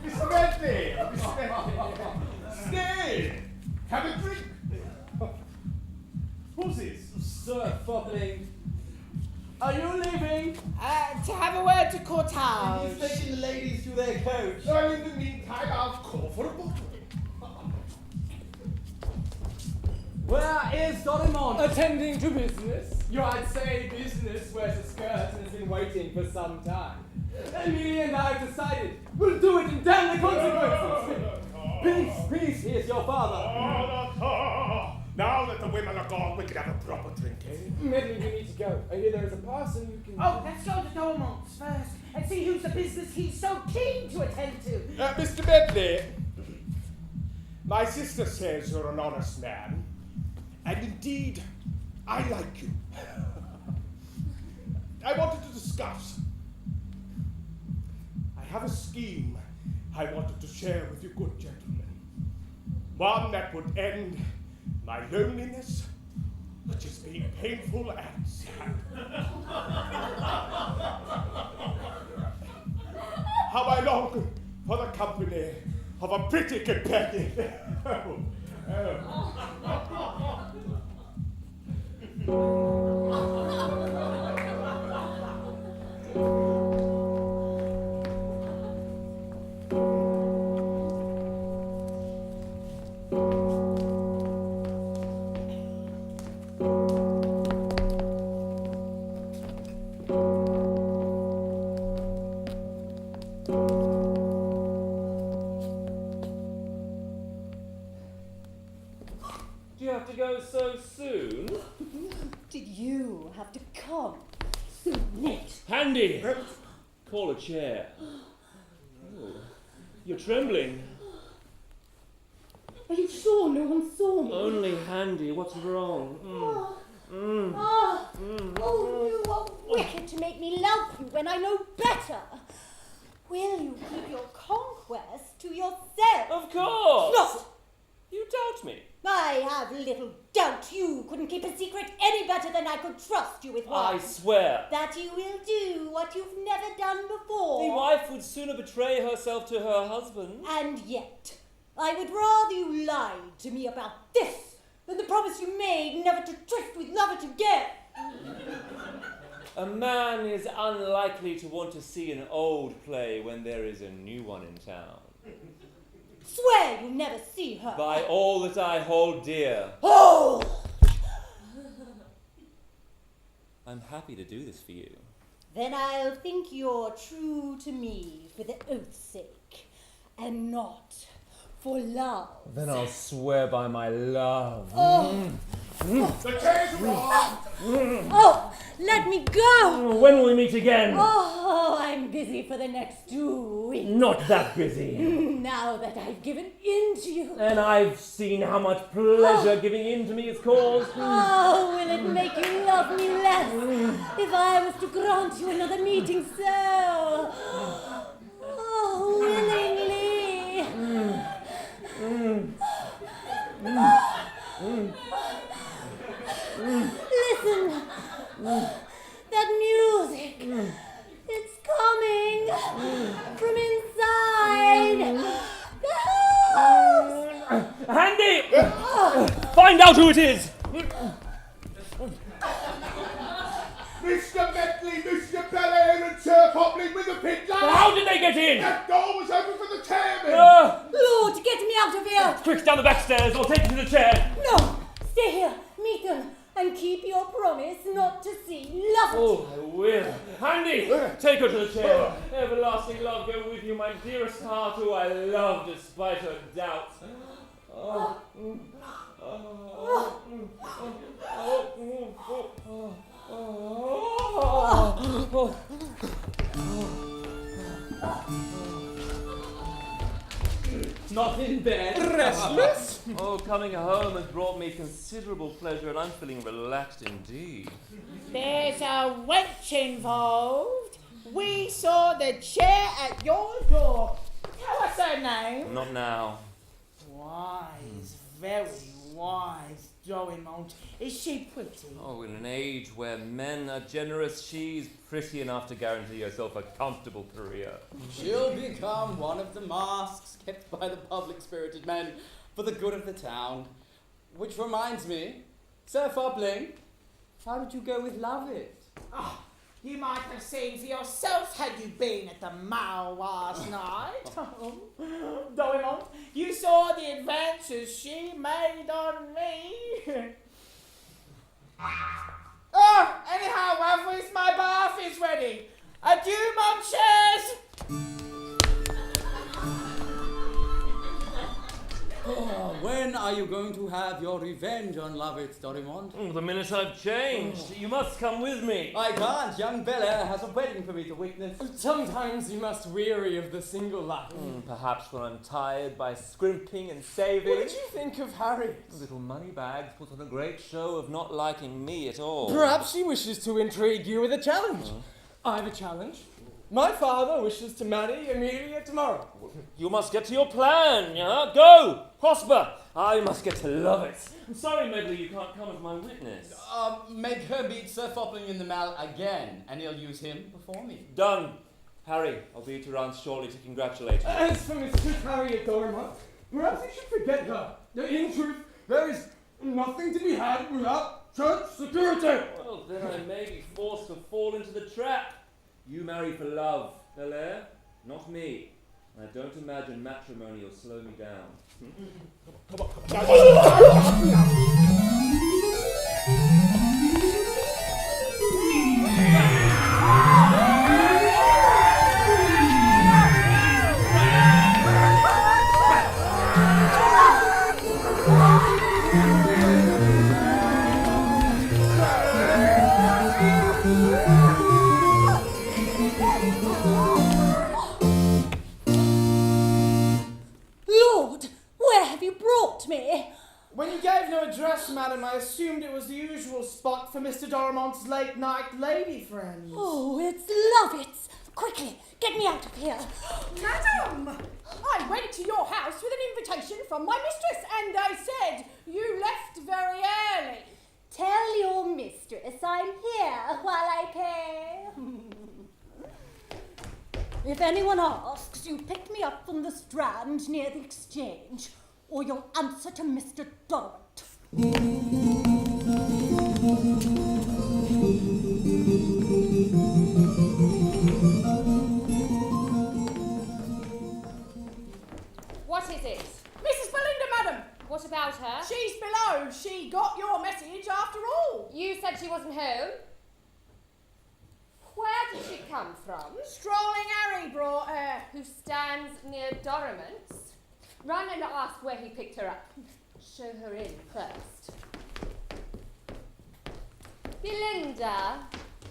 Mr. Bentley! Mr. Bentley! Stay! Have a drink! Who's this? Sir Fopling, are you leaving? To have a word to Cortage. He's taking the ladies to their coach. Well, in the meantime, I'll call for a bottle. Where is Dorimont? Attending to business. I'd say business wears a skirt and has been waiting for some time. Amelia and I have decided we'll do it and damn the consequences. Peace, here's your father. Now that the women are gone, we can have a proper drink, eh? Medley, we need to go. I hear there is a parson who can... Oh, let's go to Dorimont's first and see who's the business he's so keen to attend to. Mr. Bentley, my sister says you're an honest man, and indeed, I like you. I wanted to discuss. I have a scheme I wanted to share with you good gentlemen. One that would end my loneliness, which is being painful and sad. How I long for the company of a pretty companion. Do you have to go so soon? Did you have to come so late? Handy! Call a chair. Oh, you're trembling. Are you sure no one saw me? Only Handy, what's wrong? Oh, you are wicked to make me love you when I know better. Will you keep your conquest to yourself? Of course! Not You doubt me? I have little doubt you couldn't keep a secret any better than I could trust you with one. I swear. That you will do what you've never done before. The wife would sooner betray herself to her husband. And yet, I would rather you lied to me about this than the promise you made never to drift with Lovett again. A man is unlikely to want to see an old play when there is a new one in town. Swear you'll never see her. By all that I hold dear. Oh! I'm happy to do this for you. Then I'll think you're true to me for the oath's sake, and not for love. Then I'll swear by my love. The chair's wrong! Oh, let me go! When will we meet again? Oh, I'm busy for the next 2 weeks. Not that busy. Now that I've given in to you. And I've seen how much pleasure giving in to me has caused. Oh, will it make you love me less if I was to grant you another meeting so? Oh, willingly. Listen, that music, it's coming from inside the house. Handy! Find out who it is! Mr. Bentley, Mr. Belair, and Sir Poplin with the fiddler! How did they get in? That door was open for the chairman! Lord, get me out of here! Quick, down the back stairs, I'll take you to the chair. No, stay here, meet them, and keep your promise not to see Lovett. Oh, I will. Handy, take her to the chair. Everlasting love go with you, my dearest heart, who I love despite her doubts. Not in bed. Restless? Oh, coming home has brought me considerable pleasure, and I'm feeling relaxed indeed. There's a wench involved. We saw the chair at your door. Tell us her name. Not now. Wise, very wise, Dorimont. Is she pretty? Oh, in an age where men are generous, she's pretty enough to guarantee yourself a comfortable career. She'll become one of the masks kept by the public-spirited men for the good of the town. Which reminds me, Sir Fopling, how did you go with Lovett? Oh, you might have seen for yourself had you been at the Mall last night. Dorimont, you saw the advances she made on me. Oh, anyhow, Ravens, my bath is ready. Adieu, Munchers! Oh, when are you going to have your revenge on Lovett, Dorimont? The minute I've changed, you must come with me. I can't. Young Belair has a wedding for me to witness. Sometimes you must weary of the single life. Perhaps when I'm tired by scrimping and saving. What did you think of Harriet? Little money bags put on a great show of not liking me at all. Perhaps she wishes to intrigue you with a challenge. I have a challenge. My father wishes to marry Amelia tomorrow. You must get to your plan, yeah? Go! Prosper! I must get to Lovett. I'm sorry, Medley, you can't come as my witness. Make her meet Sir Fopling in the Mall again, and he'll use him before me. Done. Harry, I'll be at your aunt shortly to congratulate you. As for Mrs. Harriet Dorimont, perhaps you should forget her. In truth, there is nothing to be had without church security. Well, then I may be forced to fall into the trap. You marry for love, Belair, not me. And I don't imagine matrimony will slow me down. Lord, where have you brought me? When you gave no address, madam, I assumed it was the usual spot for Mr. Dorimont's late-night lady friends. Oh, it's Lovett's Quickly, get me out of here. Madam, I went to your house with an invitation from my mistress, and they said you left very early. Tell your mistress I'm here while I pay. If anyone asks, you picked me up from the Strand near the Exchange, or you'll answer to Mr. Dorrit. What is it? Mrs. Belinda, madam. What about her? She's below. She got your message after all. You said she wasn't home. Where did she come from? Strolling Harry brought her. Who stands near Dorament's? Run and ask where he picked her up. Show her in first. Belinda,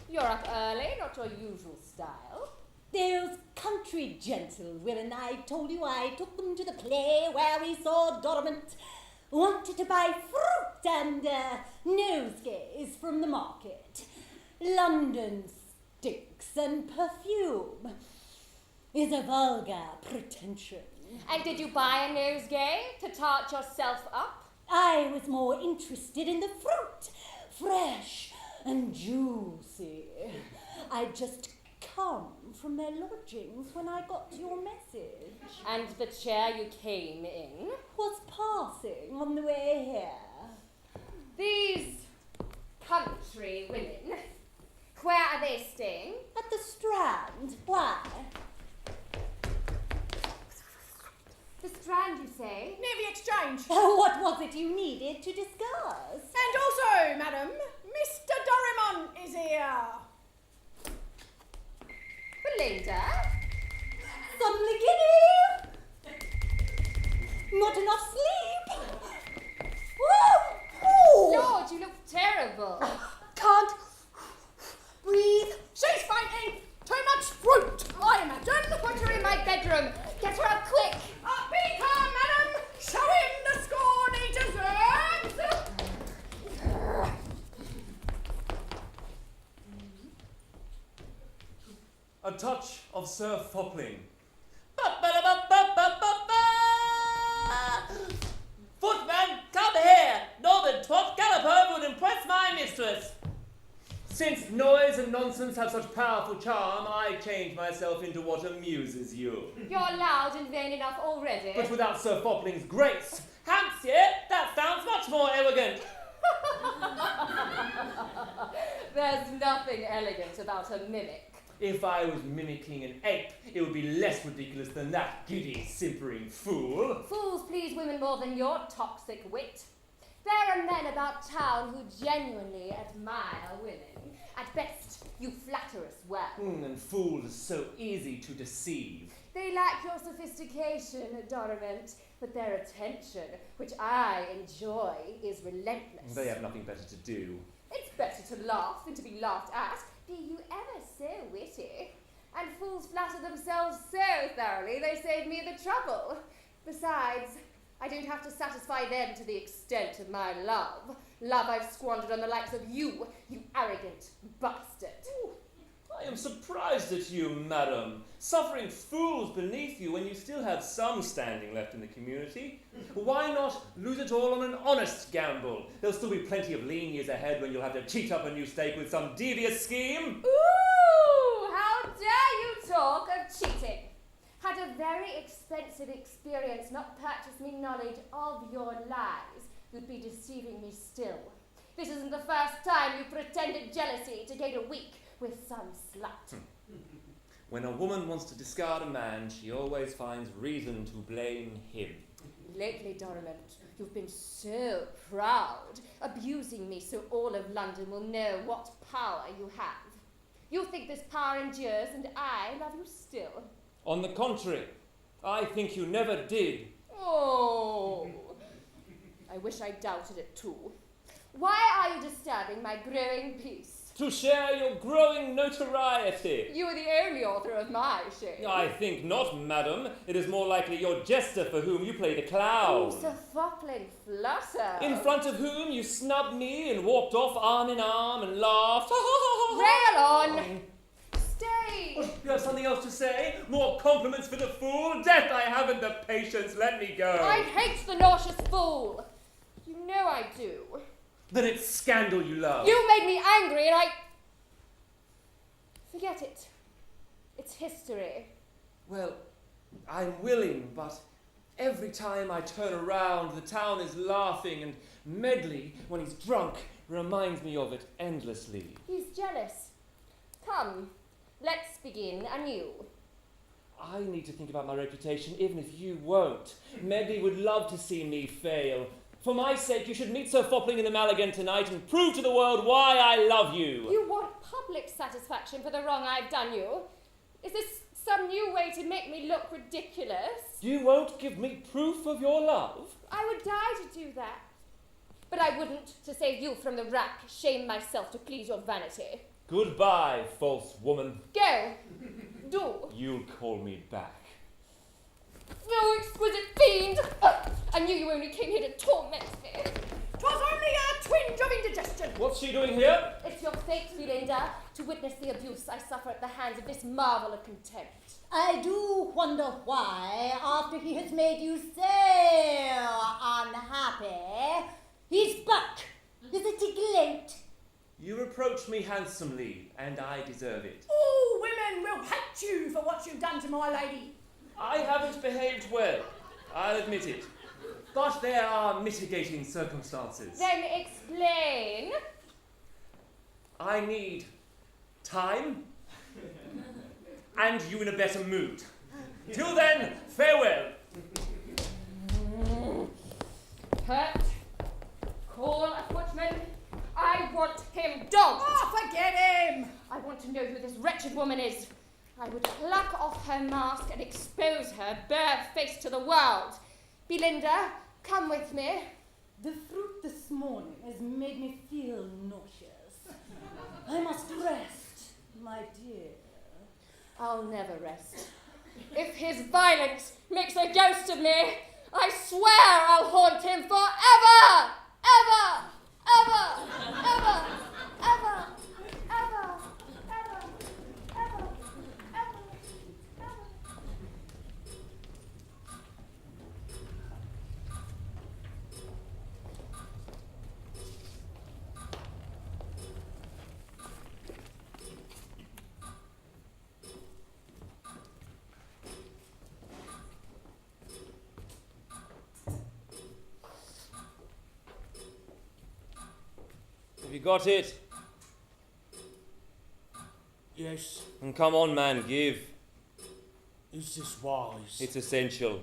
you're up early, not your usual style. Those country gentlewomen I told you I took them to the play where we saw Dormant. Wanted to buy fruit and nosegays from the market. London stinks and perfume is a vulgar pretension. And did you buy a nosegay to tart yourself up? I was more interested in the fruit, fresh and juicy. I'd just come from their lodgings when I got your message. And the chair you came in? Was passing on the way here. These country women, where are they staying? At the Strand. Why? The Strand, you say? Near the Exchange. What was it you needed to discuss? And also, madam, Mr. Dorimon is here. Belinda? Suddenly giddy! Not enough sleep! Woo! Lord, you look terrible. Can't breathe. She's fainting. Too much fruit, I imagine. Put her in my bedroom. Get her out quick. Beat her, madam. Show him the scorn he deserves. A touch of Sir Fopling. Footman, come here! Northern Tot, gallop over and impress my mistress! Since noise and nonsense have such powerful charm, I change myself into what amuses you. You're loud and vain enough already. But without Sir Fopling's grace, Hampshire, that sounds much more elegant. There's nothing elegant about a mimic. If I was mimicking an ape, it would be less ridiculous than that giddy, simpering fool. Fools please women more than your toxic wit. There are men about town who genuinely admire women. At best, you flatter us well. And fools are so easy to deceive. They lack your sophistication, Doriment, but their attention, which I enjoy, is relentless. They have nothing better to do. It's better to laugh than to be laughed at. Be you ever so witty? And fools flatter themselves so thoroughly they save me the trouble. Besides, I don't have to satisfy them to the extent of my love. Love I've squandered on the likes of you, you arrogant bastard. Ooh, I am surprised at you, madam, suffering fools beneath you when you still have some standing left in the community. Why not lose it all on an honest gamble? There'll still be plenty of lean years ahead when you'll have to cheat up a new stake with some devious scheme. Ooh, how dare you talk of cheating? Had a very expensive experience not purchased me knowledge of your lies, you'd be deceiving me still. This isn't the first time you pretended jealousy to gain a week with some slut. When a woman wants to discard a man, she always finds reason to blame him. Lately, Doriment, you've been so proud, abusing me so all of London will know what power you have. You think this power endures, and I love you still. On the contrary, I think you never did. Oh, I wish I doubted it too. Why are you disturbing my growing peace? To share your growing notoriety. You are the only author of my shame. I think not, madam. It is more likely your jester for whom you play the clown. Oh, Sir Fopling Flutter. In front of whom you snubbed me and walked off arm in arm and laughed. Rail on! Stay! You have something else to say? More compliments for the fool? Death, I haven't the patience. Let me go. I hate the nauseous fool. You know I do. Then it's scandal you love. You made me angry and I... Forget it. It's history. Well, I'm willing, but every time I turn around, the town is laughing, and Medley, when he's drunk, reminds me of it endlessly. He's jealous. Come, let's begin anew. I need to think about my reputation, even if you won't. Medley would love to see me fail. For my sake, you should meet Sir Fopling in the Mall again tonight and prove to the world why I love you. You want public satisfaction for the wrong I've done you? Is this some new way to make me look ridiculous? You won't give me proof of your love? I would die to do that. But I wouldn't, to save you from the rack, shame myself to please your vanity. Goodbye, false woman. Go. Do. You'll call me back. No exquisite fiend! I knew you only came here to torment me. 'Twas only a twinge of indigestion. What's she doing here? It's your fate, Belinda, to witness the abuse I suffer at the hands of this marvel of contempt. I do wonder why, after he has made you so unhappy, he's back. Is it too late? You reproach me handsomely, and I deserve it. All women will hate you for what you've done to my lady. I haven't behaved well, I'll admit it. But there are mitigating circumstances. Then explain. I need time and you in a better mood. Till then, farewell. Hurt. Call a footman. I want him dogged. Oh, forget him. I want to know who this wretched woman is. I would pluck off her mask and expose her bare-faced to the world. Belinda, come with me. The fruit this morning has made me feel nauseous. I must rest, my dear. I'll never rest. If his violence makes a ghost of me, I swear I'll haunt him forever! Ever! Ever! Ever! Ever! Ever! Ever! Ever! Ever! Have you got it? Yes, And come on, man, give. is this wise? It's essential.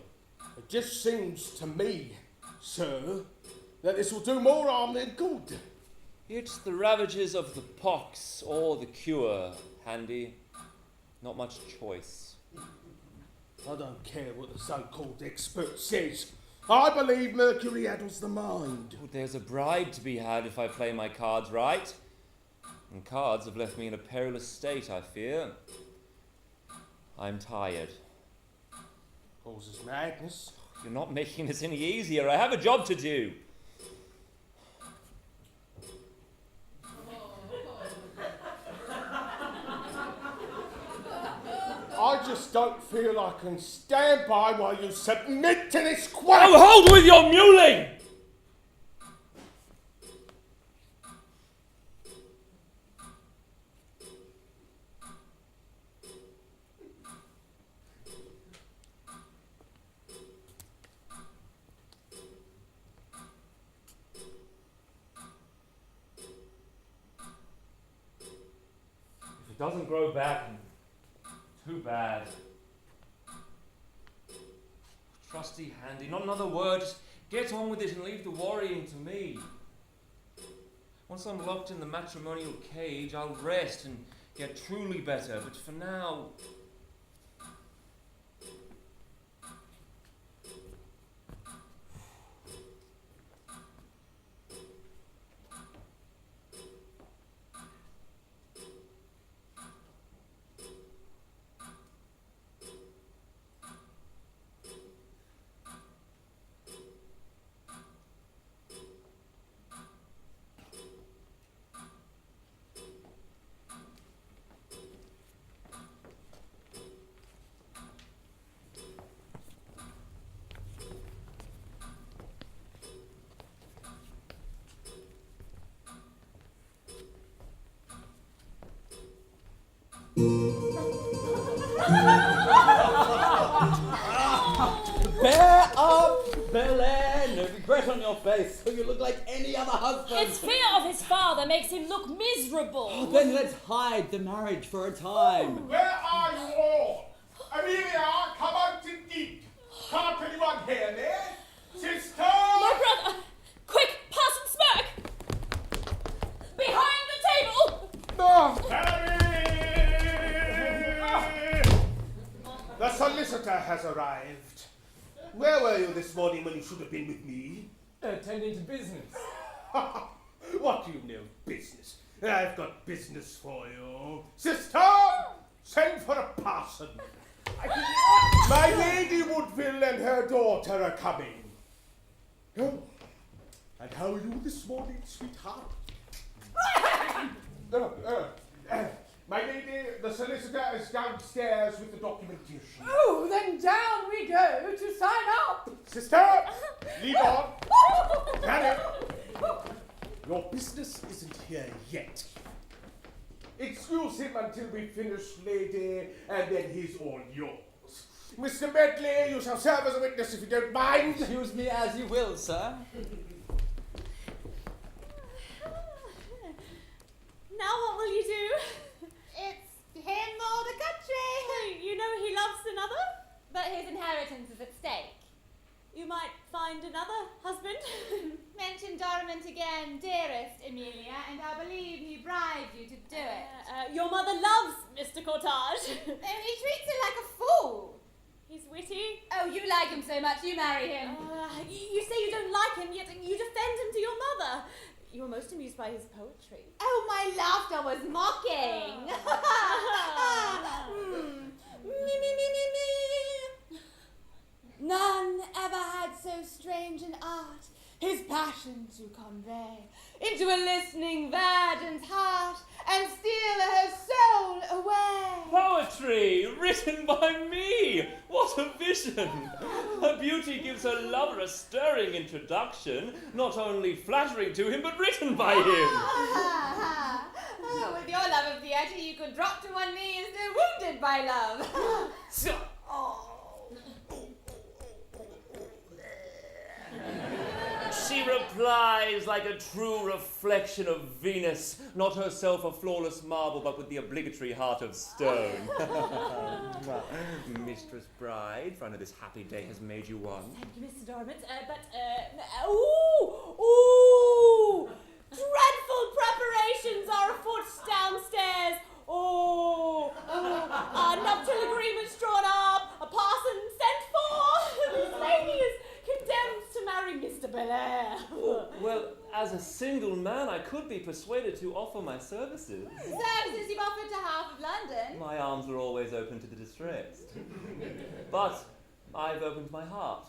It just seems to me, sir, that this will do more harm than good. It's the ravages of the pox or the cure, Handy. Not much choice. I don't care what the so-called expert says. I believe mercury addles the mind. Oh, there's a bribe to be had if I play my cards right. And cards have left me in a perilous state, I fear. I'm tired. Causes madness. You're not making this any easier. I have a job to do. I just don't feel I can stand by while you submit to this quack. Oh, hold with your mewling! If it doesn't grow back, too bad. Trusty Handy, not another word. Just get on with it and leave the worrying to me. Once I'm locked in the matrimonial cage, I'll rest and get truly better. But for now... Bel-Air, no regret on your face, so you look like any other husband. His fear of his father makes him look miserable. Oh, then let's hide the marriage for a time. Where are you all? Amelia, come out and eat. Can't anyone hear me? Sister! My brother! Quick, pass and smirk! Behind the table! Harry! The solicitor has arrived. Where were you this morning when you should have been with me? Attending to business. What do you know of business? I've got business for you. Sister, send for a parson. My Lady Woodville and her daughter are coming. Oh, and how are you this morning, sweetheart? My lady, the solicitor is downstairs with the documentation. Oh, then down we go to sign up. Sister, lead on. Harry, your business isn't here yet. Excuse him until we finish, lady, and then he's all yours. Mr. Medley, you shall serve as a witness if you don't mind. Excuse me as you will, sir. Now what will you do? It's him or the country. You know he loves another? But his inheritance is at stake. You might find another husband. Mention Dorimant again, dearest Amelia, and I believe he bribed you to do it. Your mother loves Mr. Cortage. Oh, he treats her like a fool. He's witty. Oh, you like him so much, you marry him. You say you don't like him, yet you defend him to your mother. You were most amused by his poetry. Oh, my laughter was mocking. Me, me, me, me, me. None ever had so strange an art, his passion to convey into a listening virgin's heart and steal her soul away. Poetry written by me! What a vision! Her beauty gives her lover a stirring introduction, not only flattering to him, but written by him. With your love of theatre, you could drop to one knee as though wounded by love. She replies like a true reflection of Venus, not herself a flawless marble, but with the obligatory heart of stone. Mistress Bride, for I know this happy day has made you one. Thank you, Mr. Dorimant. Ooh! Dreadful preparations are afoot downstairs. Nuptial agreements drawn up, a parson sent for. This lady is condemned to marry Mr. Belair. Well, as a single man, I could be persuaded to offer my services. Services you've offered to half of London. My arms are always open to the distressed. But I've opened my heart.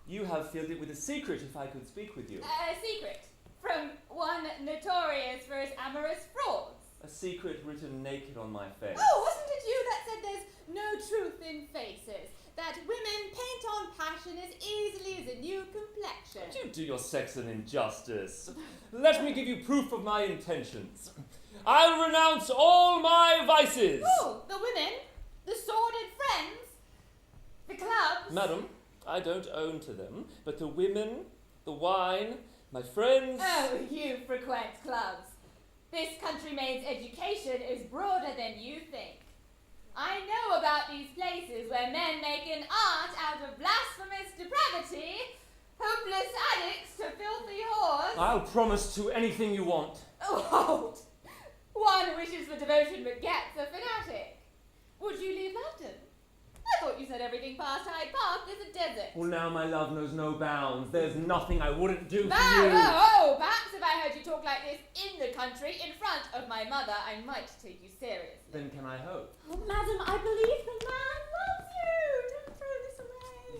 You have filled it with a secret, if I could speak with you. A secret from one notorious for his amorous frauds. A secret written naked on my face. Oh, wasn't it you that said there's no truth in faces? That women paint on passion as easily as a new complexion? You do your sex an injustice. Let me give you proof of my intentions. I'll renounce all my vices. Oh, the women, the sordid friends, the clubs. Madam, I don't own to them, but the women, the wine, my friends... Oh, you frequent clubs. This country maid's education is broader than you think. I know about these places where men make an art out of blasphemous depravity, hopeless addicts to filthy whores. I'll promise to anything you want. Oh, hold! One wishes for devotion but gets a fanatic. Would you leave London? I thought you said everything past Hyde Park is a desert. Well, now my love knows no bounds. There's nothing I wouldn't do for you. Perhaps if I heard you talk like this in the country, in front of my mother, I might take you seriously. Then can I hope? Oh, madam, I believe the man loves you. Don't throw this away.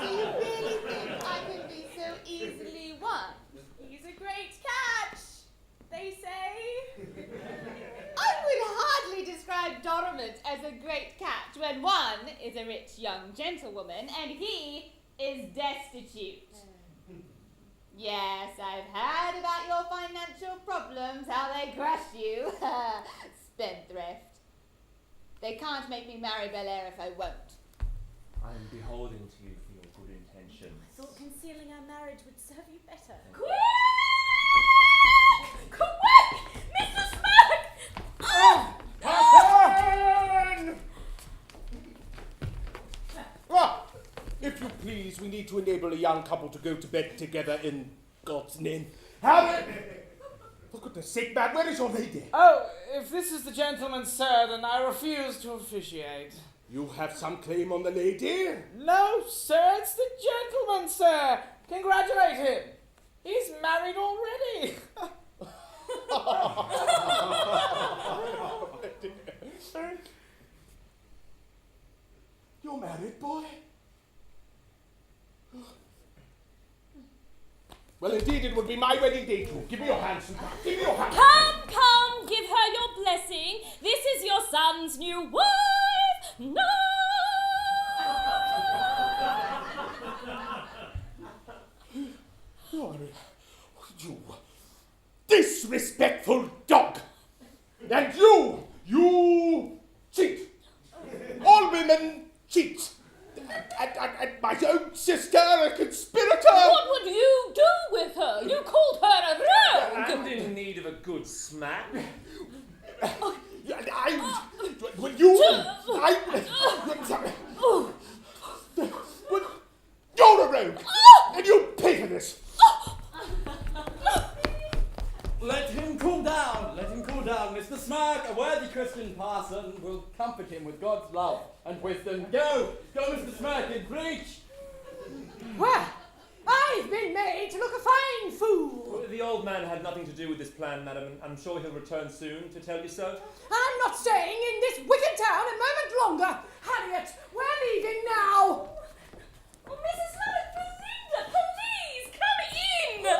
Do you really think I can be so easily won? He's a great catch, they say. I would hardly describe Dorimant as a great catch when one is a rich young gentlewoman and he is destitute. Yes, I've heard about your financial problems, how they crush you. Spendthrift. They can't make me marry Belair if I won't. I am beholden to you for thought concealing our marriage would serve you better. Quick! Mr. Smirk! Hasten! If you please, we need to enable a young couple to go to bed together in God's name. Harry! For goodness sake, man, where is your lady? Oh, if this is the gentleman, sir, then I refuse to officiate. You have some claim on the lady? No, sir, it's the gentleman, sir. Congratulate him. He's married already. You're married, boy? Well, indeed, it would be my wedding day, too. Give me your hand, sweetheart. Give me your hand. Come, give her your blessing. This is your son's new wife. No! You disrespectful dog! And you cheat! All women cheat! And my own sister, a conspirator! What would you do with her? You called her a rogue! And in need of a good smack. You're a rogue! And you pay for this! Let him cool down, Mr. Smirk. A worthy Christian parson will comfort him with God's love and wisdom. Go, Mr. Smirk, and preach. Well, I've been made to look a fine fool. The old man had nothing to do with this plan, madam, and I'm sure he'll return soon to tell you so. I'm not staying in this wicked town a moment longer. Harriet, we're leaving now. Oh, Mrs. Lovett, Belinda, please, come in!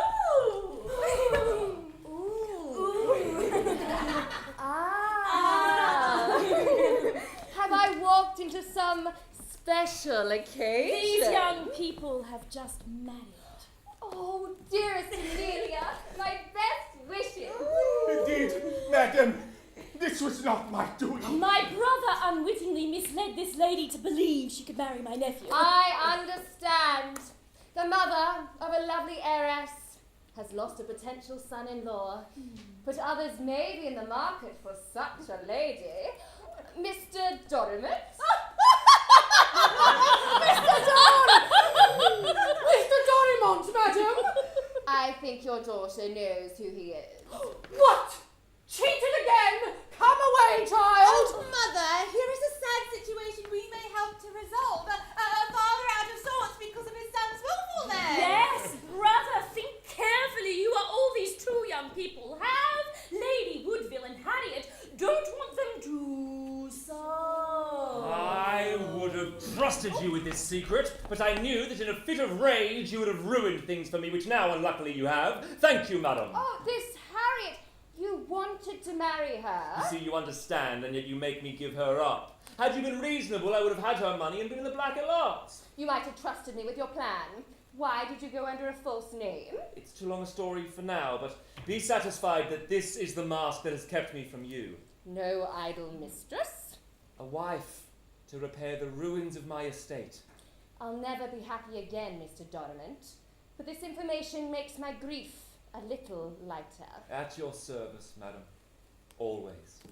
Have I walked into some special occasion? These young people have just married. Oh, dearest Amelia, my best wishes. Indeed, madam, this was not my doing. My brother unwittingly misled this lady to believe she could marry my nephew. I understand. The mother of a lovely heiress has lost a potential son-in-law, but others may be in the market for such a lady. Mr. Dorimant? Mr. Dorimont, madam. I think your daughter knows who he is. What? Cheated again? Come away, child. Mother, here is a sad situation we may help to resolve. A father out of sorts because of his son's willfulness. Yes, brother, think carefully. You are all these two young people have. Lady Woodville and Harriet don't want them to I would have trusted you with this secret, but I knew that in a fit of rage you would have ruined things for me, which now unluckily you have. Thank you, madam. Oh, this Harriet, you wanted to marry her? You see, you understand, and yet you make me give her up. Had you been reasonable, I would have had her money and been in the black at last. You might have trusted me with your plan. Why did you go under a false name? It's too long a story for now, but be satisfied that this is the mask that has kept me from you. No idle mistress. A wife to repair the ruins of my estate. I'll never be happy again, Mr. Dorimant, but this information makes my grief a little lighter. At your service, madam. Always.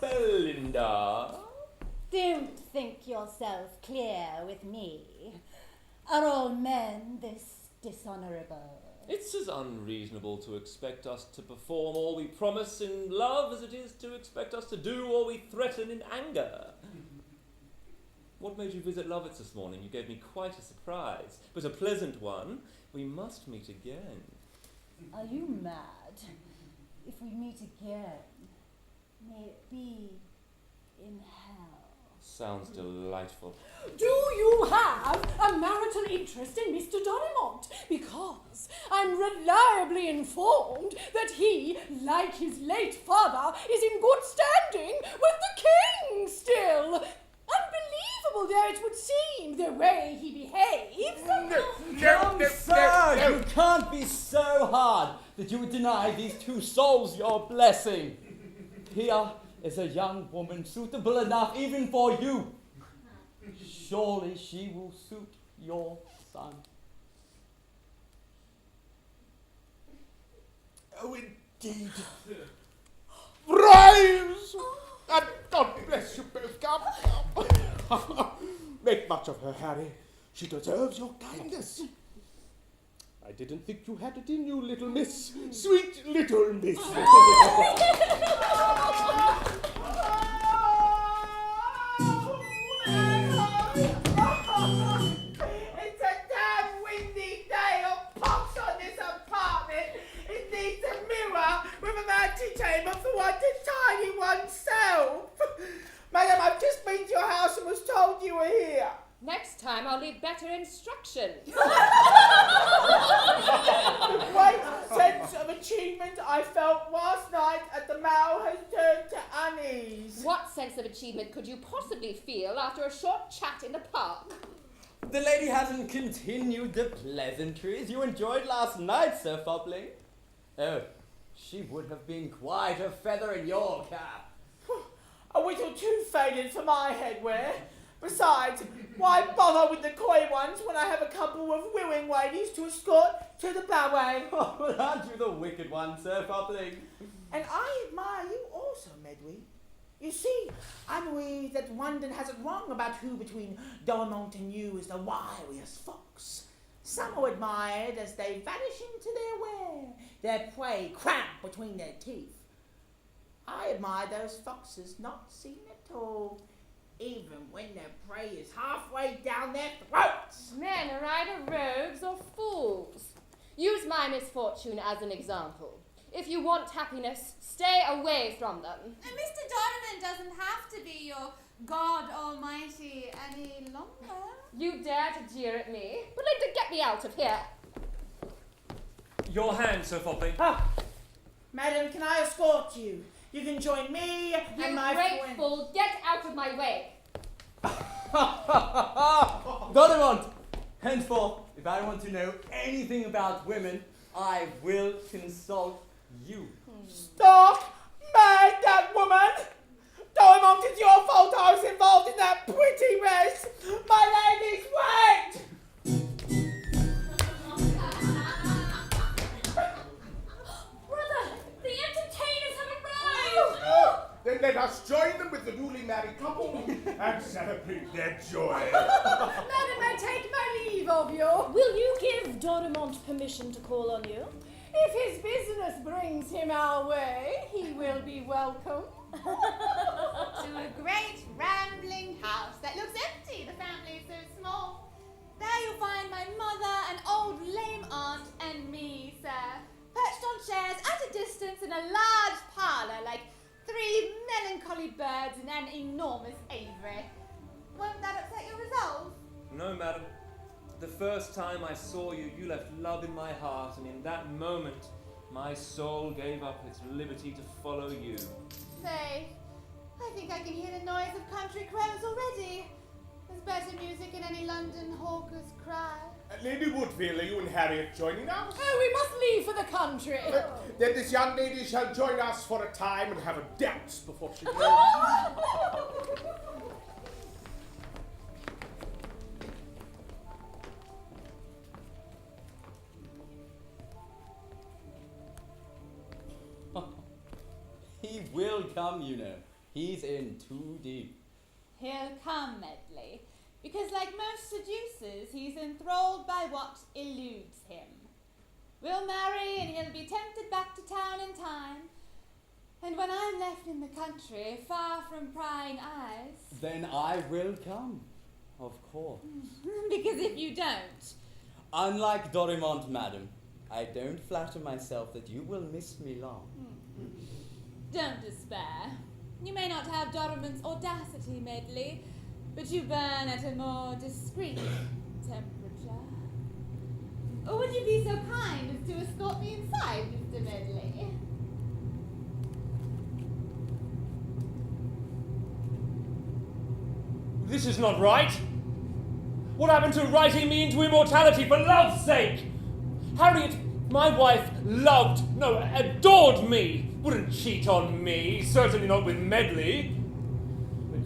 Belinda. Don't think yourself clear with me. Are all men this dishonourable? It's as unreasonable to expect us to perform all we promise in love as it is to expect us to do all we threaten in anger. What made you visit Lovett's this morning? You gave me quite a surprise, but a pleasant one. We must meet again. Are you mad? If we meet again, may it be in hell. Sounds delightful. Do you have a marital interest in Mr. Dorimont? Because I'm reliably informed that he, like his late father, is in good standing with the king still. Unbelievable though it would seem, the way he behaves. Sir, you can't be so hard that you would deny these two souls your blessing. Here is a young woman suitable enough even for you. Surely she will suit your son. Oh, indeed. Rise! And God bless you both. Come. Make much of her, Harry. She deserves your kindness. I didn't think you had it in you, little miss. Sweet little miss. It's a damn windy day of pops on this apartment. It needs a mirror with an antechamber for one to tidy oneself. Madam, I've just been to your house and was told you were here. Next time I'll leave better instructions. The great sense of achievement I felt last night at the Mall has turned to unease. What sense of achievement could you possibly feel after a short chat in the park? The lady hasn't continued the pleasantries you enjoyed last night, Sir Fopling. Oh, she would have been quite a feather in your cap. A little too faded for my headwear. Besides, why bother with the coy ones when I have a couple of willing ladies to escort to the ballet? Oh, well, aren't you the wicked one, Sir Fopling? And I admire you also, Medway. You see, I believe that London has it wrong about who between Dorimont and you is the wiliest fox. Some are admired as they vanish into their wear, their prey cramped between their teeth. I admire those foxes not seen at all, even when their prey is halfway down their throats. Men are either rogues or fools. Use my misfortune as an example. If you want happiness, stay away from them. And Mr. Donovan doesn't have to be your God Almighty any longer. You dare to jeer at me? Belinda, get me out of here. Your hand, Sir Fopling. Ah, madam, can I escort you? You can join me You and my great friend. fool, get out of my way. Dorimont! Henceforth, if I want to know anything about women, I will consult you. Stark, mad that woman! Dorimont, it's your fault I was involved in that pretty mess! My ladies, wait! Brother, the entertainers have arrived! Then let us join them with the newly married couple and celebrate their joy. Madam, I take my leave of you. Will you give Dorimont permission to call on you? If his business brings him our way, he will be welcome. To a great rambling house that looks empty, the family is so small. There you'll find my mother, an old lame aunt, and me, sir, perched on chairs at a distance in a large parlour like 3 melancholy birds in an enormous aviary. Won't that upset your resolve? No, madam. The first time I saw you, you left love in my heart, and in that moment, my soul gave up its liberty to follow you. Say, I think I can hear the noise of country crows already. There's better music in any London hawker's cry. Lady Woodville, are you and Harriet joining us? Oh, we must leave for the country. Then this young lady shall join us for a time and have a dance before she goes. He will come, you know. He's in too deep. He'll come, Medley, because like most seducers, he's enthralled by what eludes him. We'll marry and he'll be tempted back to town in time. And when I'm left in the country, far from prying eyes... Then I will come, of course. Because if you don't... Unlike Dorimont, madam, I don't flatter myself that you will miss me long. Don't despair. You may not have Dorimon's audacity, Medley, but you burn at a more discreet temperature. Or would you be so kind as to escort me inside, Mr. Medley? This is not right. What happened to writing me into immortality for love's sake? Harriet, my wife, loved, no, adored me. Wouldn't cheat on me, certainly not with Medley.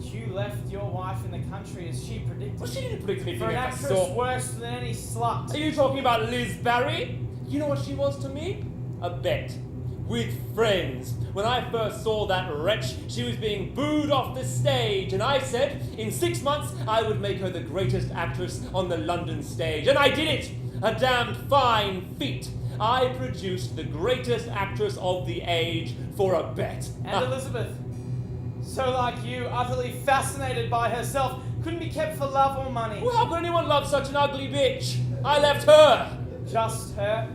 you left your wife in the country as she predicted. Well, she didn't predict anything For an of that actress sort. worse than any slut. Are you talking about Liz Barry? You know what she was to me? A bet. With friends. When I first saw that wretch, she was being booed off the stage, and I said, in 6 months, I would make her the greatest actress on the London stage. And I did it! A damned fine feat. I produced the greatest actress of the age for a bet. And Elizabeth, so like you, utterly fascinated by herself, couldn't be kept for love or money. Well, how could anyone love such an ugly bitch? I left her. Just her.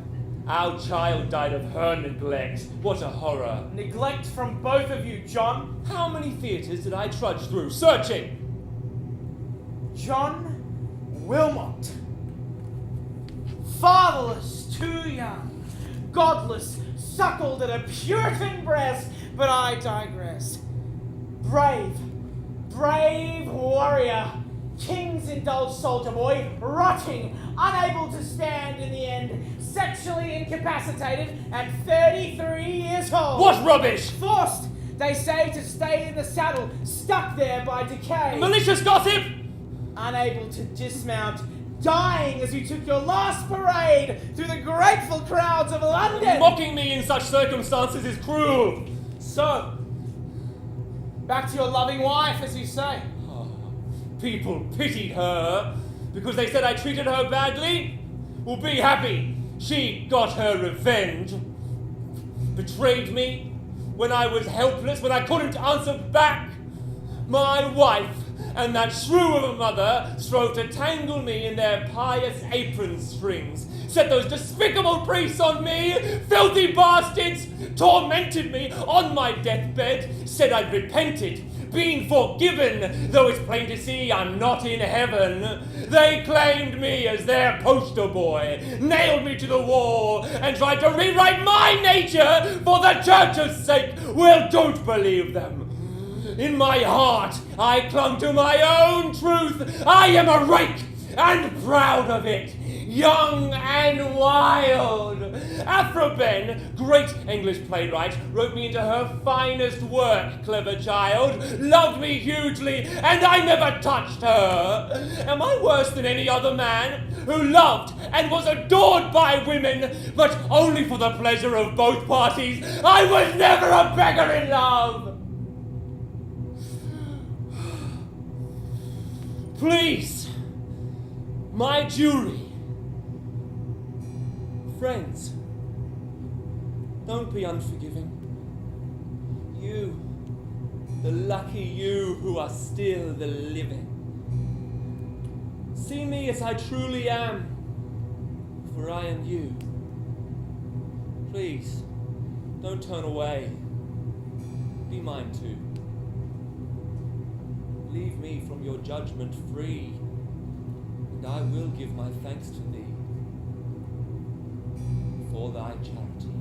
Our child died of her neglect. What a horror. Neglect from both of you, John. How many theatres did I trudge through, searching? John Wilmot. Fatherless, too young. Godless, suckled at a Puritan breast. But I digress. Brave warrior. King's indulged soldier boy, rotting, unable to stand in the end, sexually incapacitated at 33 years old. What rubbish! Forced, they say, to stay in the saddle, stuck there by decay. Malicious gossip! Unable to dismount, dying as you took your last parade through the grateful crowds of London. Mocking me in such circumstances is cruel. So, back to your loving wife, as you say. People pitied her because they said I treated her badly. Well, be happy. She got her revenge. Betrayed me when I was helpless, when I couldn't answer back. My wife and that shrew of a mother strove to tangle me in their pious apron strings, set those despicable priests on me, filthy bastards, tormented me on my deathbed, said I'd repented, been forgiven, though it's plain to see I'm not in heaven. They claimed me as their poster boy, nailed me to the wall, and tried to rewrite my nature for the church's sake. Well, don't believe them. In my heart, I clung to my own truth. I am a rake, and proud of it. Young and wild. Aphra Behn, great English playwright, wrote me into her finest work, clever child, loved me hugely, and I never touched her. Am I worse than any other man who loved and was adored by women, but only for the pleasure of both parties? I was never a beggar in love. Please, my jewelry. Friends, don't be unforgiving. You, the lucky you who are still the living. See me as I truly am, for I am you. Please, don't turn away. Be mine too. Leave me from your judgment free, and I will give my thanks to thee for thy charity.